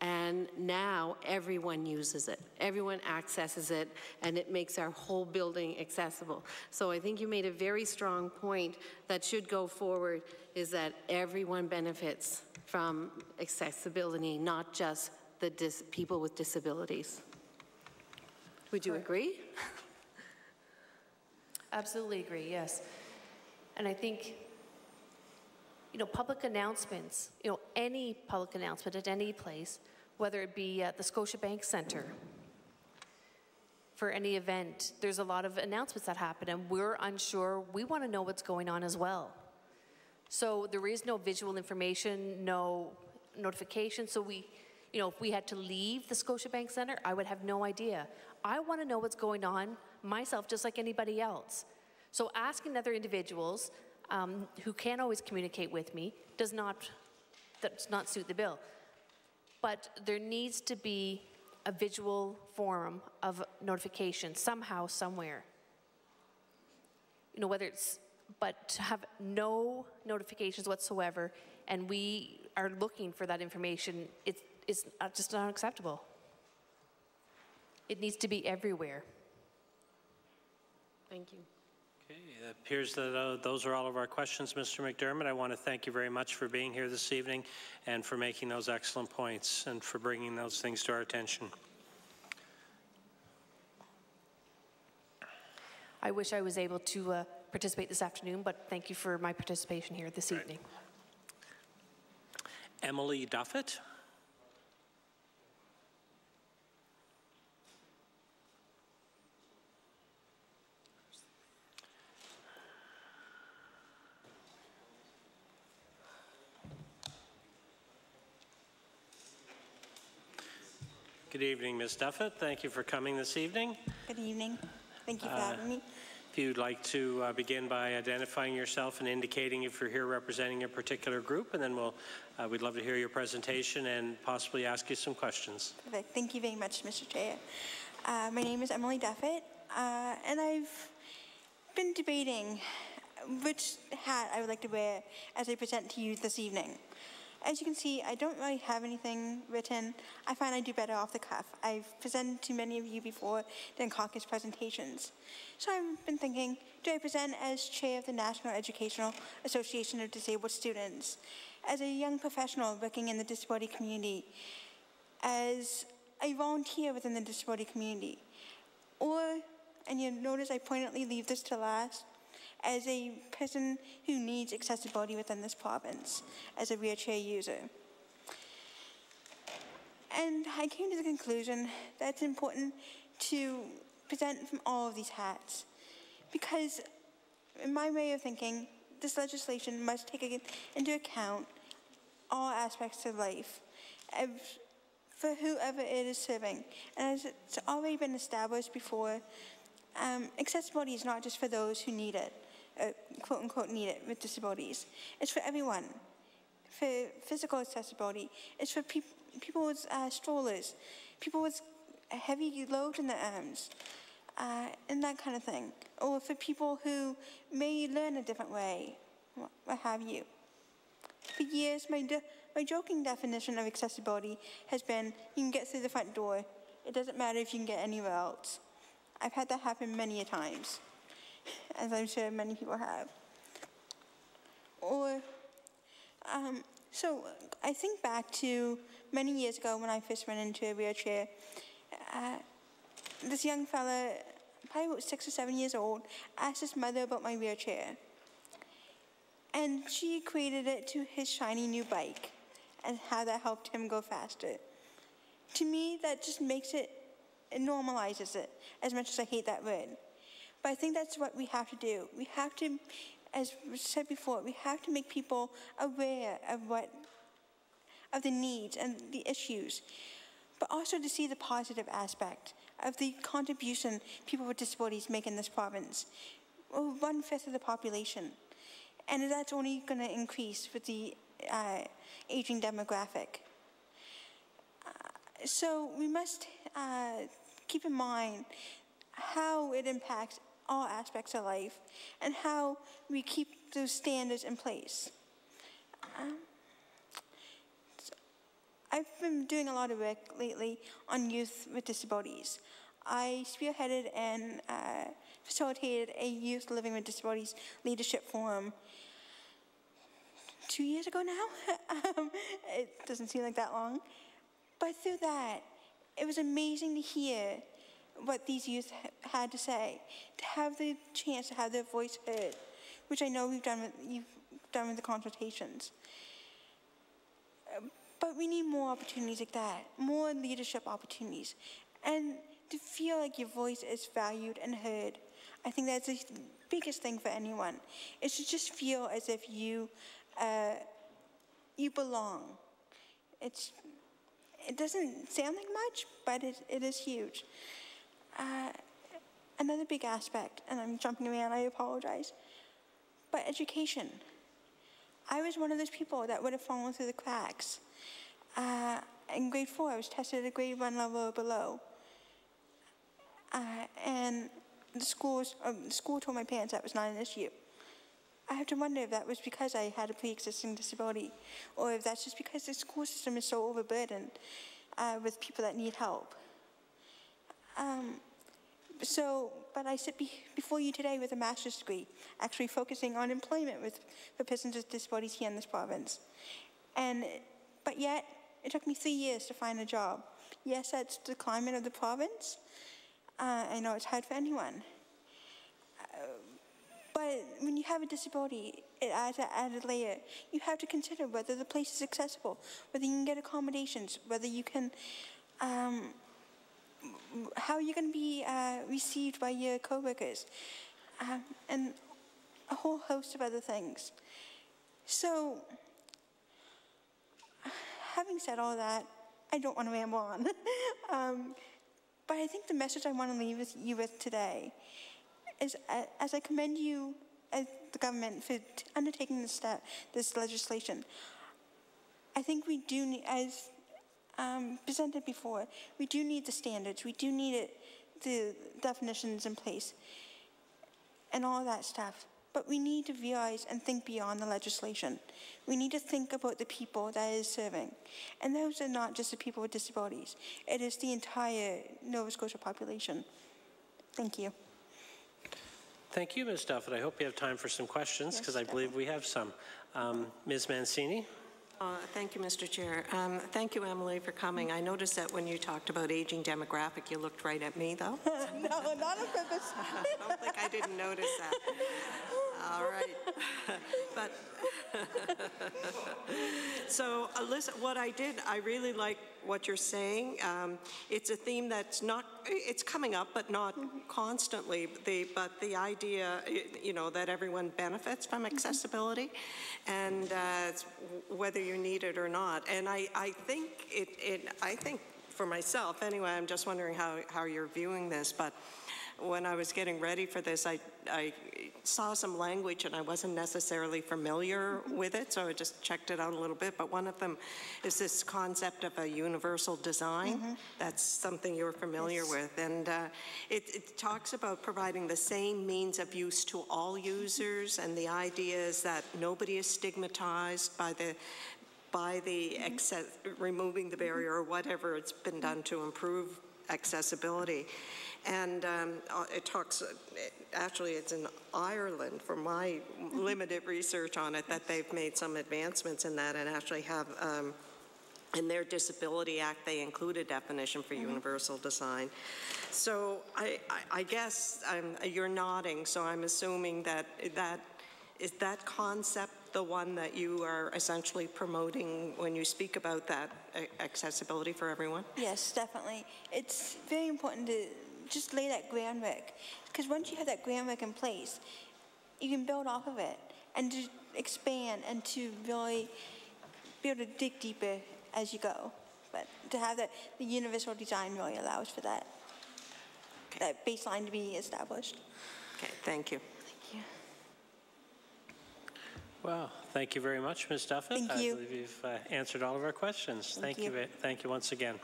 And now everyone uses it. Everyone accesses it, and it makes our whole building accessible. So I think you made a very strong point that should go forward, is that everyone benefits from accessibility, not just the people with disabilities. Would you agree? Absolutely agree, yes. And I think, public announcements, any public announcement at any place, whether it be at the Scotiabank Centre, for any event, there's a lot of announcements that happen, and we're unsure. We want to know what's going on as well. So there is no visual information, no notification. So if we had to leave the Scotiabank Centre, I would have no idea. I want to know what's going on myself, just like anybody else. So asking other individuals who can't always communicate with me does not suit the bill. But there needs to be a visual form of notification somehow, somewhere. But to have no notifications whatsoever, and we are looking for that information, it's just not acceptable. It needs to be everywhere. Thank you. Okay, it appears that those are all of our questions, Mr. McDermott. I want to thank you very much for being here this evening and for making those excellent points and for bringing those things to our attention. I wish I was able to participate this afternoon, but thank you for my participation here this evening. Emily Duffett. Good evening, Ms. Duffett. Thank you for coming this evening. Good evening. Thank you for having me. If you'd like to begin by identifying yourself and indicating if you're here representing a particular group, and then we'd love to hear your presentation and possibly ask you some questions. Perfect. Thank you very much, Mr. Chair. My name is Emily Duffett, and I've been debating which hat I would like to wear as I present to you this evening. As you can see, I don't really have anything written. I find I do better off the cuff. I've presented to many of you before during caucus presentations. So I've been thinking, do I present as chair of the National Educational Association of Disabled Students, as a young professional working in the disability community, as a volunteer within the disability community, or, and you'll notice I pointedly leave this to last, as a person who needs accessibility within this province, as a wheelchair user. And I came to the conclusion that it's important to present from all of these hats, because in my way of thinking, this legislation must take into account all aspects of life for whoever it is serving. And as it's already been established before, accessibility is not just for those who need it, quote unquote need it with disabilities. It's for everyone. For physical accessibility, it's for people with strollers, people with a heavy load in their arms, and that kind of thing. Or for people who may learn a different way, what have you. For years, my joking definition of accessibility has been, you can get through the front door. It doesn't matter if you can get anywhere else. I've had that happen many a times, as I'm sure many people have. Or, so I think back to many years ago when I first went into a wheelchair. This young fella, probably about 6 or 7 years old, asked his mother about my wheelchair. And she equated it to his shiny new bike. and how that helped him go faster. To me, that just makes it normalizes it, as much as I hate that word. But I think that's what we have to do. We have to, as was said before, we have to make people aware of the needs and the issues, but also to see the positive aspect of the contribution people with disabilities make in this province. 1/5 of the population. And that's only going to increase with the aging demographic. So we must keep in mind how it impacts all aspects of life and how we keep those standards in place. I've been doing a lot of work lately on youth with disabilities. I spearheaded and facilitated a youth living with disabilities leadership forum 2 years ago now. It doesn't seem like that long. But through that, it was amazing to hear what these youth had to say, to have the chance to have their voice heard, which I know you've done with the consultations. But we need more opportunities like that, more leadership opportunities, and to feel like your voice is valued and heard. I think that's the biggest thing for anyone, is to just feel as if you belong. It doesn't sound like much, but it is huge. Another big aspect, and I'm jumping around, I apologize, but education. I was one of those people that would have fallen through the cracks. In grade 4, I was tested at a grade 1 level or below. And the school told my parents that was not an issue. I have to wonder if that was because I had a pre-existing disability, or if that's just because the school system is so overburdened with people that need help. But I sit before you today with a master's degree, actually focusing on employment for persons with disabilities here in this province. But yet, it took me 3 years to find a job. Yes, that's the climate of the province. I know it's hard for anyone. But when you have a disability, it adds an added layer. You have to consider whether the place is accessible, whether you can get accommodations, whether you can, how you're going to be received by your coworkers, and a whole host of other things. So, having said all that, I don't want to ramble on. But I think the message I want to leave you with today is, as I commend you as the government for undertaking this legislation, I think we do need, as presented before, we do need the standards, we do need the definitions in place, and all that stuff. But we need to realize and think beyond the legislation. We need to think about the people that it is serving. And those are not just the people with disabilities. It is the entire Nova Scotia population. Thank you. Thank you, Ms. Duffett. I hope you have time for some questions, because I believe we have some. Ms. Mancini? Thank you, Mr. Chair. Thank you, Emily, for coming. I noticed that when you talked about aging demographic, you looked right at me, though. No, not on purpose. I don't think I didn't notice that. All right. But so, listen, what I really like what you're saying. It's a theme that's it's coming up, but not constantly. But the idea, that everyone benefits from accessibility, and whether you need it or not. And I think I think for myself, anyway, I'm just wondering how you're viewing this, but when I was getting ready for this, I saw some language and I wasn't necessarily familiar with it, so I just checked it out a little bit. But one of them is this concept of a universal design. That's something you're familiar with. And it talks about providing the same means of use to all users, and the idea is that nobody is stigmatized by removing the barrier or whatever it's been done to improve accessibility. And it talks, actually it's in Ireland, from my limited research on it, that they've made some advancements in that and actually have, in their Disability Act, they include a definition for universal design. So I guess you're nodding, so I'm assuming that Is that concept the one that you are essentially promoting when you speak about that accessibility for everyone? Yes, definitely. It's very important to just lay that groundwork, because once you have that groundwork in place, you can build off of it and to expand and to really be able to dig deeper as you go. But to have that, the universal design really allows for that, that baseline to be established. Okay, thank you. Thank you. Well, thank you very much, Ms. Duffett. Thank you. I believe you've answered all of our questions. Thank you. Thank you once again.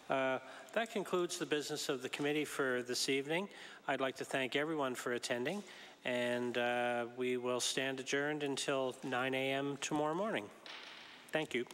That concludes the business of the committee for this evening. I'd like to thank everyone for attending, and we will stand adjourned until 9 a.m. tomorrow morning. Thank you.